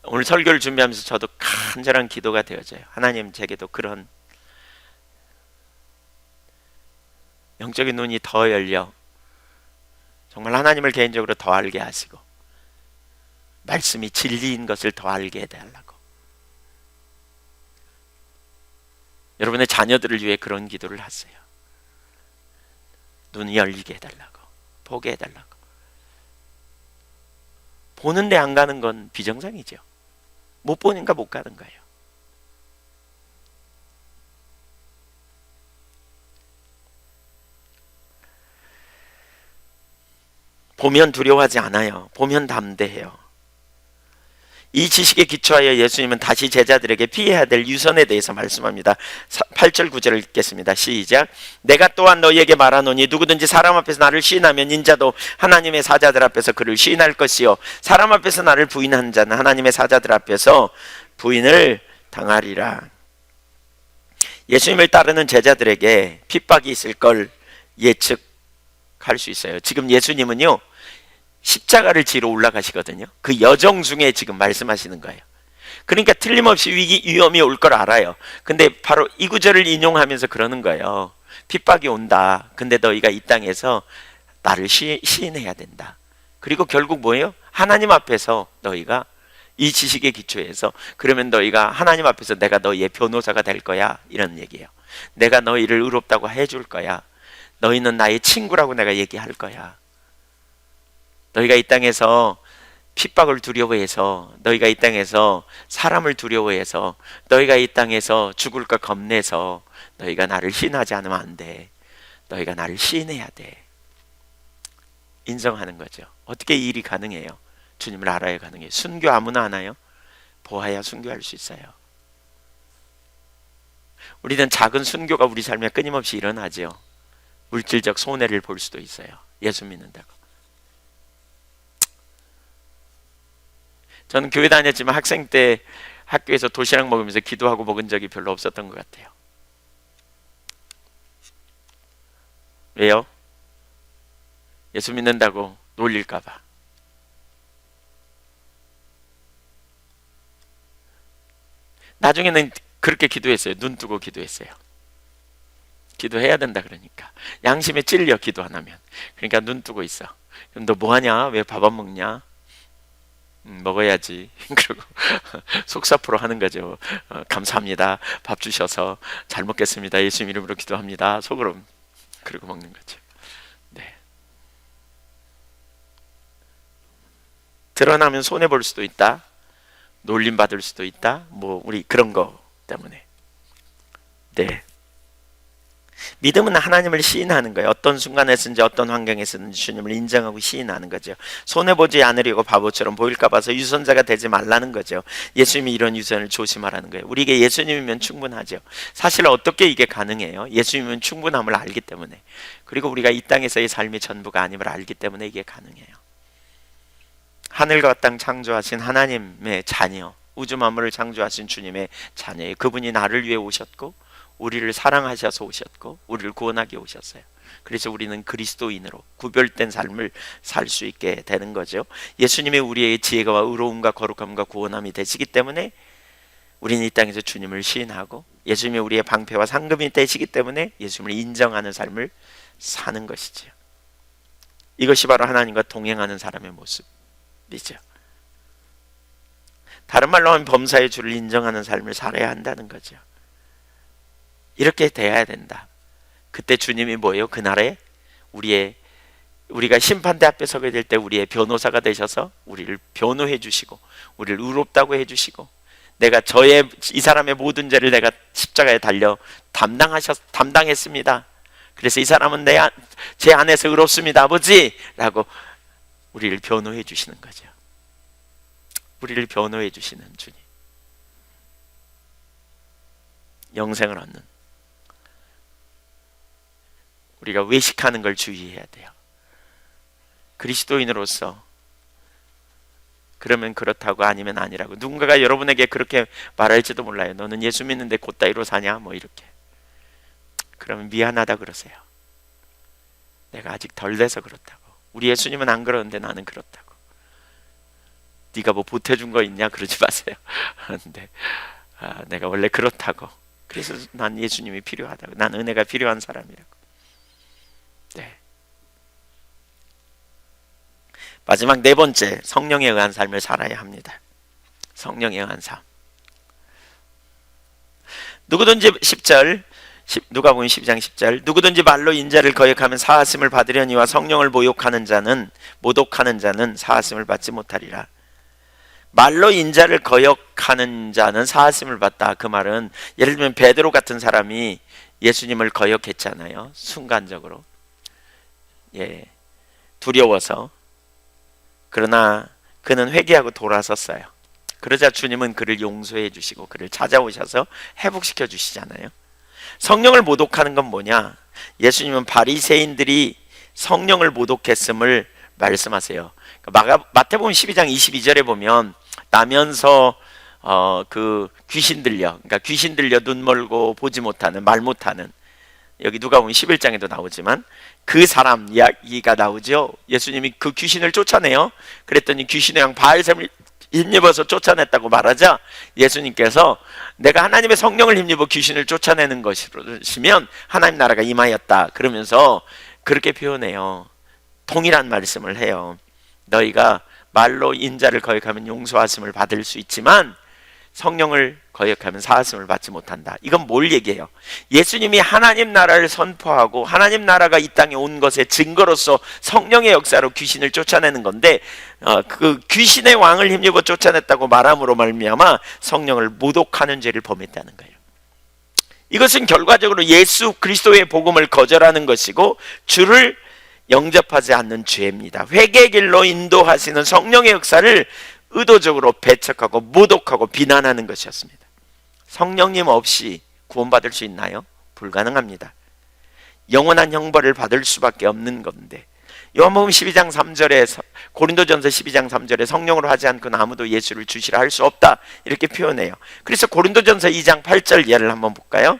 Speaker 1: 오늘 설교를 준비하면서 저도 간절한 기도가 되어져요. 하나님 제게도 그런 영적인 눈이 더 열려 정말 하나님을 개인적으로 더 알게 하시고 말씀이 진리인 것을 더 알게 해달라고, 여러분의 자녀들을 위해 그런 기도를 하세요. 눈이 열리게 해달라고, 보게 해달라고. 보는데 안 가는 건 비정상이죠. 못 보니까 못 가는 거예요. 보면 두려워하지 않아요. 보면 담대해요. 이 지식에 기초하여 예수님은 다시 제자들에게 피해야 될 유선에 대해서 말씀합니다. 8절 9절을 읽겠습니다. 시작. 내가 또한 너희에게 말하노니 누구든지 사람 앞에서 나를 시인하면 인자도 하나님의 사자들 앞에서 그를 시인할 것이요 사람 앞에서 나를 부인한 자는 하나님의 사자들 앞에서 부인을 당하리라. 예수님을 따르는 제자들에게 핍박이 있을 걸 예측할 수 있어요. 지금 예수님은요 십자가를 지러 올라가시거든요. 그 여정 중에 지금 말씀하시는 거예요. 그러니까 틀림없이 위험이 올 걸 알아요. 근데 바로 이 구절을 인용하면서 그러는 거예요. 핍박이 온다. 근데 너희가 이 땅에서 나를 시인해야 된다. 그리고 결국 뭐예요? 하나님 앞에서 너희가 이 지식에 기초해서 그러면 너희가 하나님 앞에서 내가 너희의 변호사가 될 거야 이런 얘기예요. 내가 너희를 의롭다고 해줄 거야. 너희는 나의 친구라고 내가 얘기할 거야. 너희가 이 땅에서 핍박을 두려워해서, 너희가 이 땅에서 사람을 두려워해서, 너희가 이 땅에서 죽을까 겁내서 너희가 나를 시인하지 않으면 안 돼. 너희가 나를 시인해야 돼. 인정하는 거죠. 어떻게 이 일이 가능해요? 주님을 알아야 가능해요. 순교 아무나 하나요? 보아야 순교할 수 있어요. 우리는 작은 순교가 우리 삶에 끊임없이 일어나죠. 물질적 손해를 볼 수도 있어요. 예수 믿는다고. 저는 교회 다녔지만 학생 때 학교에서 도시락 먹으면서 기도하고 먹은 적이 별로 없었던 것 같아요. 왜요? 예수 믿는다고 놀릴까 봐. 나중에는 그렇게 기도했어요. 눈 뜨고 기도했어요. 기도해야 된다 그러니까. 양심에 찔려 기도 안 하면. 그러니까 눈 뜨고 있어. 그럼 너 뭐하냐? 왜 밥 안 먹냐? 먹어야지. 그리고 속사포로 하는 거죠. 감사합니다. 밥 주셔서 잘 먹겠습니다. 예수 이름으로 기도합니다. 속으로. 그리고 먹는 거죠. 네. 드러나면 손해 볼 수도 있다. 놀림 받을 수도 있다. 뭐 우리 그런 거 때문에. 네. 믿음은 하나님을 시인하는 거예요. 어떤 순간에서든지 어떤 환경에서든지 주님을 인정하고 시인하는 거죠. 손해보지 않으려고 바보처럼 보일까 봐서 유선자가 되지 말라는 거죠. 예수님이 이런 유선을 조심하라는 거예요. 우리에게 예수님이면 충분하죠. 사실 어떻게 이게 가능해요? 예수님은 충분함을 알기 때문에, 그리고 우리가 이 땅에서의 삶이 전부가 아님을 알기 때문에 이게 가능해요. 하늘과 땅 창조하신 하나님의 자녀, 우주 만물을 창조하신 주님의 자녀예요. 그분이 나를 위해 오셨고 우리를 사랑하셔서 오셨고 우리를 구원하기 오셨어요. 그래서 우리는 그리스도인으로 구별된 삶을 살 수 있게 되는 거죠. 예수님이 우리의 지혜가 의로움과 거룩함과 구원함이 되시기 때문에 우리는 이 땅에서 주님을 시인하고, 예수님이 우리의 방패와 상급이 되시기 때문에 예수님을 인정하는 삶을 사는 것이죠. 이것이 바로 하나님과 동행하는 사람의 모습이죠. 다른 말로 하면 범사의 주를 인정하는 삶을 살아야 한다는 거죠. 이렇게 돼야 된다. 그때 주님이 뭐예요? 그날에 우리가 심판대 앞에 서게 될 때 우리의 변호사가 되셔서 우리를 변호해 주시고 우리를 의롭다고 해 주시고, 내가 이 사람의 모든 죄를 내가 십자가에 달려 담당했습니다. 그래서 이 사람은 제 안에서 의롭습니다, 아버지 라고 우리를 변호해 주시는 거죠. 우리를 변호해 주시는 주님, 영생을 얻는, 우리가 외식하는 걸 주의해야 돼요. 그리스도인으로서 그러면 그렇다고 아니면 아니라고, 누군가가 여러분에게 그렇게 말할지도 몰라요. 너는 예수 믿는데 곧다이로 사냐? 뭐 이렇게. 그러면 미안하다 그러세요. 내가 아직 덜 돼서 그렇다고. 우리 예수님은 안 그러는데 나는 그렇다고. 네가 뭐 보태준 거 있냐? 그러지 마세요. 근데 내가 원래 그렇다고. 그래서 난 예수님이 필요하다고. 난 은혜가 필요한 사람이라고. 네. 마지막 네 번째, 성령에 의한 삶을 살아야 합니다. 성령에 의한 삶. 누구든지 10절, 누가복음 12장 10절, 누구든지 말로 인자를 거역하면 사하심을 받으려니와 성령을 모독하는 자는 사하심을 받지 못하리라. 말로 인자를 거역하는 자는 사하심을 받다. 그 말은 예를 들면 베드로 같은 사람이 예수님을 거역했잖아요. 순간적으로. 두려워서. 그러나 그는 회개하고 돌아섰어요. 그러자 주님은 그를 용서해 주시고 그를 찾아오셔서 회복시켜 주시잖아요. 성령을 모독하는 건 뭐냐? 예수님은 바리새인들이 성령을 모독했음을 말씀하세요. 마태복음 12장 22절에 보면 나면서 그 귀신 들려, 그러니까 귀신 들려 눈 멀고 보지 못하는, 말 못하는, 여기 누가복음 11장에도 나오지만 그 사람 이야기가 나오죠. 예수님이 그 귀신을 쫓아내요. 그랬더니 귀신의 양 바알셈을 힘입어서 쫓아냈다고 말하자 예수님께서 내가 하나님의 성령을 힘입어 귀신을 쫓아내는 것이면 하나님 나라가 임하였다 그러면서 그렇게 표현해요. 동일한 말씀을 해요. 너희가 말로 인자를 거역하면 용서하심을 받을 수 있지만 성령을 거역하면 사하심을 받지 못한다. 이건 뭘 얘기해요? 예수님이 하나님 나라를 선포하고 하나님 나라가 이 땅에 온 것의 증거로서 성령의 역사로 귀신을 쫓아내는 건데, 그 귀신의 왕을 힘입어 쫓아냈다고 말함으로 말미암아 성령을 모독하는 죄를 범했다는 거예요. 이것은 결과적으로 예수 그리스도의 복음을 거절하는 것이고 주를 영접하지 않는 죄입니다. 회개의 길로 인도하시는 성령의 역사를 의도적으로 배척하고 모독하고 비난하는 것이었습니다. 성령님 없이 구원받을 수 있나요? 불가능합니다. 영원한 형벌을 받을 수밖에 없는 건데, 요한복음 12장 3절에 고린도전서 12장 3절에 성령으로 하지 않고는 아무도 예수를 주시라 할 수 없다 이렇게 표현해요. 그래서 고린도전서 2장 8절 예를 한번 볼까요?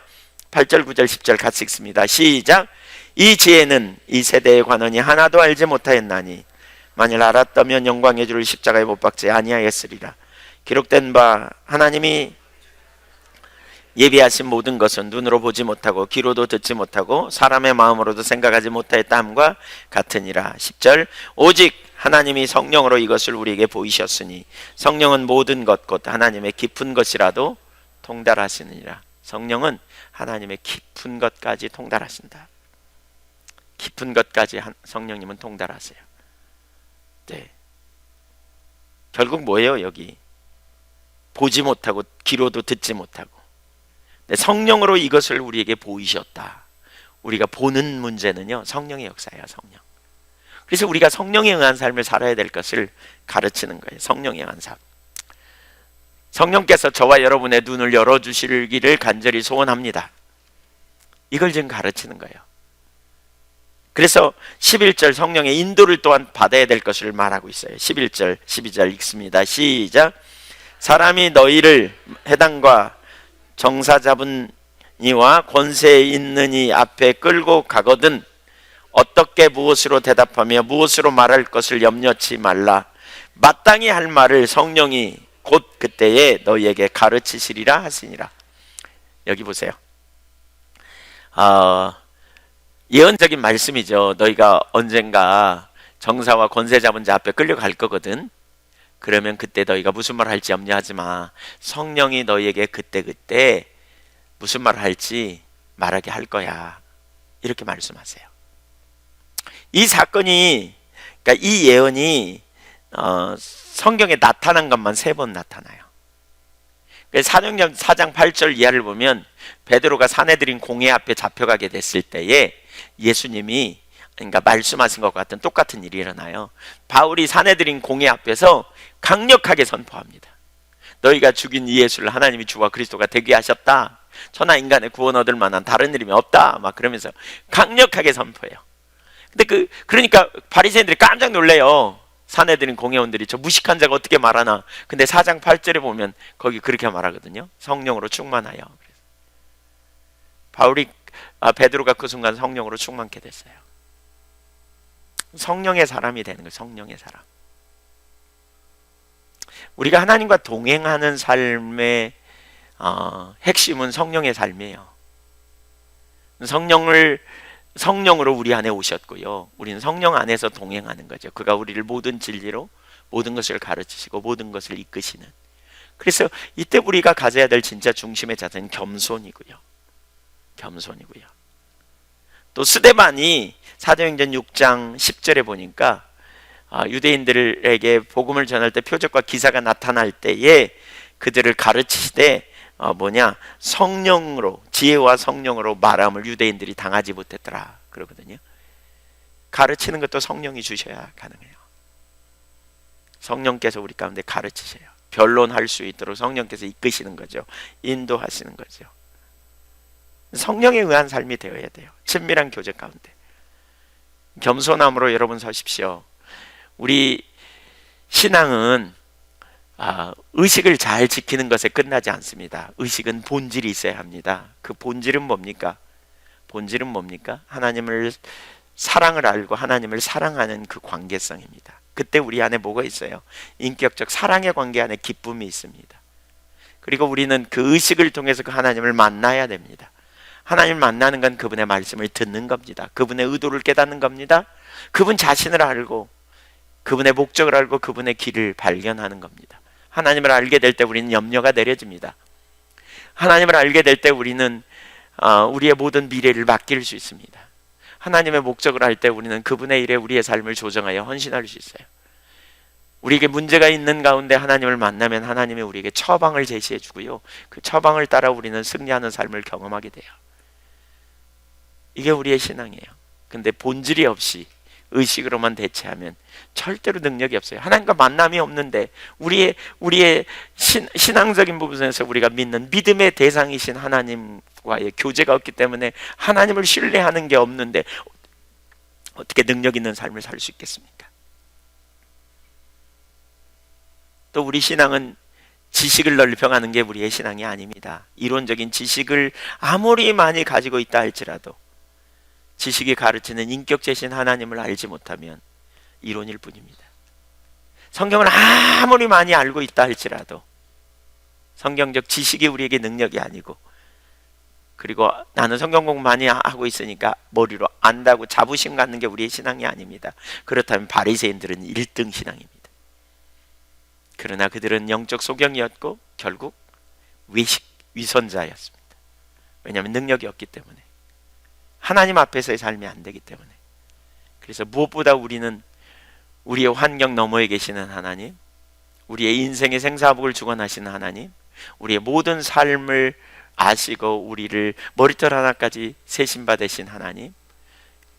Speaker 1: 8절 9절 10절 같이 읽습니다. 시작. 이 지혜는 이 세대의 관원이 하나도 알지 못하였나니 만일 알았다면 영광의 주를 십자가에 못 박지 아니하였으리라. 기록된 바 하나님이 예비하신 모든 것은 눈으로 보지 못하고 귀로도 듣지 못하고 사람의 마음으로도 생각하지 못하였다 함과 같으니라. 10절. 오직 하나님이 성령으로 이것을 우리에게 보이셨으니 성령은 모든 것 곧 하나님의 깊은 것이라도 통달하시느니라. 성령은 하나님의 깊은 것까지 통달하신다. 깊은 것까지 성령님은 통달하세요. 네. 결국 뭐예요? 여기 보지 못하고 귀로도 듣지 못하고, 네, 성령으로 이것을 우리에게 보이셨다. 우리가 보는 문제는요, 성령의 역사예요. 성령. 그래서 우리가 성령에 의한 삶을 살아야 될 것을 가르치는 거예요. 성령에 의한 삶. 성령께서 저와 여러분의 눈을 열어주시기를 간절히 소원합니다. 이걸 지금 가르치는 거예요. 그래서 11절 성령의 인도를 또한 받아야 될 것을 말하고 있어요. 11절 12절 읽습니다. 시작. 사람이 너희를 해당과 정사 잡은 이와 권세에 있는 이 앞에 끌고 가거든 어떻게 무엇으로 대답하며 무엇으로 말할 것을 염려치 말라. 마땅히 할 말을 성령이 곧 그때에 너희에게 가르치시리라 하시니라. 여기 보세요. 예언적인 말씀이죠. 너희가 언젠가 정사와 권세 잡은 자 앞에 끌려갈 거거든. 그러면 그때 너희가 무슨 말 할지 염려하지 마. 성령이 너희에게 그때 무슨 말 할지 말하게 할 거야. 이렇게 말씀하세요. 이 사건이, 그러니까 이 예언이 성경에 나타난 것만 3번 나타나요. 사도행전 4장 8절 이하를 보면 베드로가 사내들인 공회 앞에 잡혀가게 됐을 때에 예수님이, 그러니까 말씀하신 것 같은 똑같은 일이 일어나요. 바울이 사내들인 공회 앞에서 강력하게 선포합니다. 너희가 죽인 이 예수를 하나님이 주와 그리스도가 되게 하셨다. 천하 인간의 구원 얻을 만한 다른 이름이 없다. 막 그러면서 강력하게 선포해요. 근데 그러니까 바리새인들이 깜짝 놀래요. 사내들인 공회원들이 저 무식한 자가 어떻게 말하나. 근데 4장 8절에 보면 거기 그렇게 말하거든요. 성령으로 충만하여. 베드로가 그 순간 성령으로 충만케 됐어요. 성령의 사람이 되는 거예요. 성령의 사람. 우리가 하나님과 동행하는 삶의 핵심은 성령의 삶이에요. 성령으로 우리 안에 오셨고요. 우리는 성령 안에서 동행하는 거죠. 그가 우리를 모든 진리로 모든 것을 가르치시고 모든 것을 이끄시는. 그래서 이때 우리가 가져야 될 진짜 중심의 자세는 겸손이고요. 겸손이고요. 또 스데반이 사도행전 6장 10절에 보니까 유대인들에게 복음을 전할 때 표적과 기사가 나타날 때에 그들을 가르치시되 성령으로, 지혜와 성령으로 말함을 유대인들이 당하지 못했더라 그러거든요. 가르치는 것도 성령이 주셔야 가능해요. 성령께서 우리 가운데 가르치셔요. 변론할 수 있도록 성령께서 이끄시는 거죠. 인도하시는 거죠. 성령에 의한 삶이 되어야 돼요. 친밀한 교제 가운데 겸손함으로 여러분 서십시오. 우리 신앙은 의식을 잘 지키는 것에 끝나지 않습니다. 의식은 본질이 있어야 합니다. 그 본질은 뭡니까? 본질은 뭡니까? 하나님을 사랑을 알고 하나님을 사랑하는 그 관계성입니다. 그때 우리 안에 뭐가 있어요? 인격적 사랑의 관계 안에 기쁨이 있습니다. 그리고 우리는 그 의식을 통해서 그 하나님을 만나야 됩니다. 하나님을 만나는 건 그분의 말씀을 듣는 겁니다. 그분의 의도를 깨닫는 겁니다. 그분 자신을 알고 그분의 목적을 알고 그분의 길을 발견하는 겁니다. 하나님을 알게 될 때 우리는 염려가 내려집니다. 하나님을 알게 될 때 우리는 우리의 모든 미래를 맡길 수 있습니다. 하나님의 목적을 알 때 우리는 그분의 일에 우리의 삶을 조정하여 헌신할 수 있어요. 우리에게 문제가 있는 가운데 하나님을 만나면 하나님이 우리에게 처방을 제시해 주고요. 그 처방을 따라 우리는 승리하는 삶을 경험하게 돼요. 이게 우리의 신앙이에요. 근데 본질이 없이 의식으로만 대체하면 절대로 능력이 없어요. 하나님과 만남이 없는데 우리의 신앙적인 부분에서 우리가 믿는 믿음의 대상이신 하나님과의 교제가 없기 때문에 하나님을 신뢰하는 게 없는데 어떻게 능력 있는 삶을 살 수 있겠습니까? 또 우리 신앙은 지식을 넓혀가는 게 우리의 신앙이 아닙니다. 이론적인 지식을 아무리 많이 가지고 있다 할지라도 지식이 가르치는 인격체신 하나님을 알지 못하면 이론일 뿐입니다. 성경을 아무리 많이 알고 있다 할지라도 성경적 지식이 우리에게 능력이 아니고, 그리고 나는 성경 공부 많이 하고 있으니까 머리로 안다고 자부심 갖는 게 우리의 신앙이 아닙니다. 그렇다면 바리새인들은 1등 신앙입니다. 그러나 그들은 영적 소경이었고 결국 위선자였습니다. 왜냐하면 능력이 없기 때문에, 하나님 앞에서의 삶이 안 되기 때문에. 그래서 무엇보다 우리는 우리의 환경 너머에 계시는 하나님, 우리의 인생의 생사복을 주관하시는 하나님, 우리의 모든 삶을 아시고 우리를 머리털 하나까지 세신 받으신 하나님,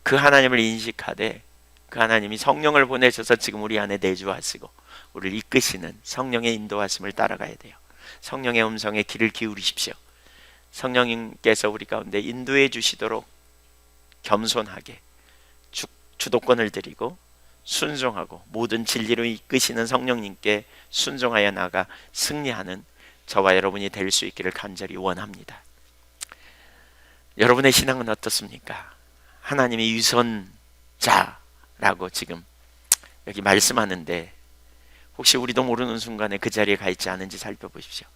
Speaker 1: 그 하나님을 인식하되 그 하나님이 성령을 보내셔서 지금 우리 안에 내주하시고 우리를 이끄시는 성령의 인도하심을 따라가야 돼요. 성령의 음성에 귀를 기울이십시오. 성령님께서 우리 가운데 인도해 주시도록 겸손하게 주도권을 드리고 순종하고 모든 진리로 이끄시는 성령님께 순종하여 나가 승리하는 저와 여러분이 될 수 있기를 간절히 원합니다. 여러분의 신앙은 어떻습니까? 하나님이 유선자라고 지금 여기 말씀하는데 혹시 우리도 모르는 순간에 그 자리에 가 있지 않은지 살펴보십시오.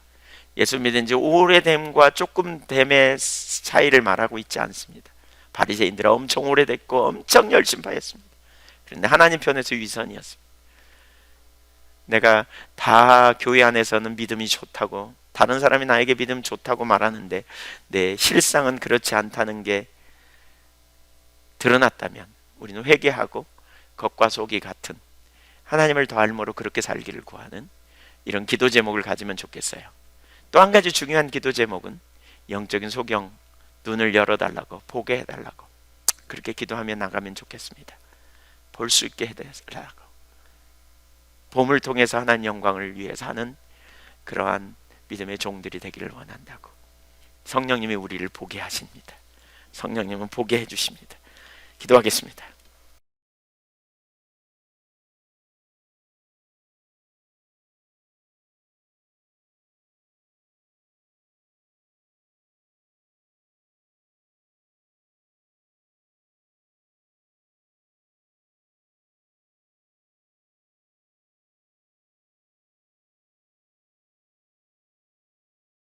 Speaker 1: 예수 믿은 지 오래됨과 조금 됨의 차이를 말하고 있지 않습니다. 바리새인들은 엄청 오래됐고 엄청 열심히 하였습니다. 그런데 하나님 편에서 위선이었습니다. 내가 다 교회 안에서는 믿음이 좋다고, 다른 사람이 나에게 믿음 좋다고 말하는데 내 실상은 그렇지 않다는 게 드러났다면 우리는 회개하고 겉과 속이 같은 하나님을 더 알므로 그렇게 살기를 구하는 이런 기도 제목을 가지면 좋겠어요. 또 한 가지 중요한 기도 제목은 영적인 소경, 눈을 열어달라고, 보게 해달라고, 그렇게 기도하며 나가면 좋겠습니다. 볼 수 있게 해달라고, 봄을 통해서 하나님 영광을 위해서 하는 그러한 믿음의 종들이 되기를 원한다고. 성령님이 우리를 보게 하십니다. 성령님은 보게 해주십니다. 기도하겠습니다.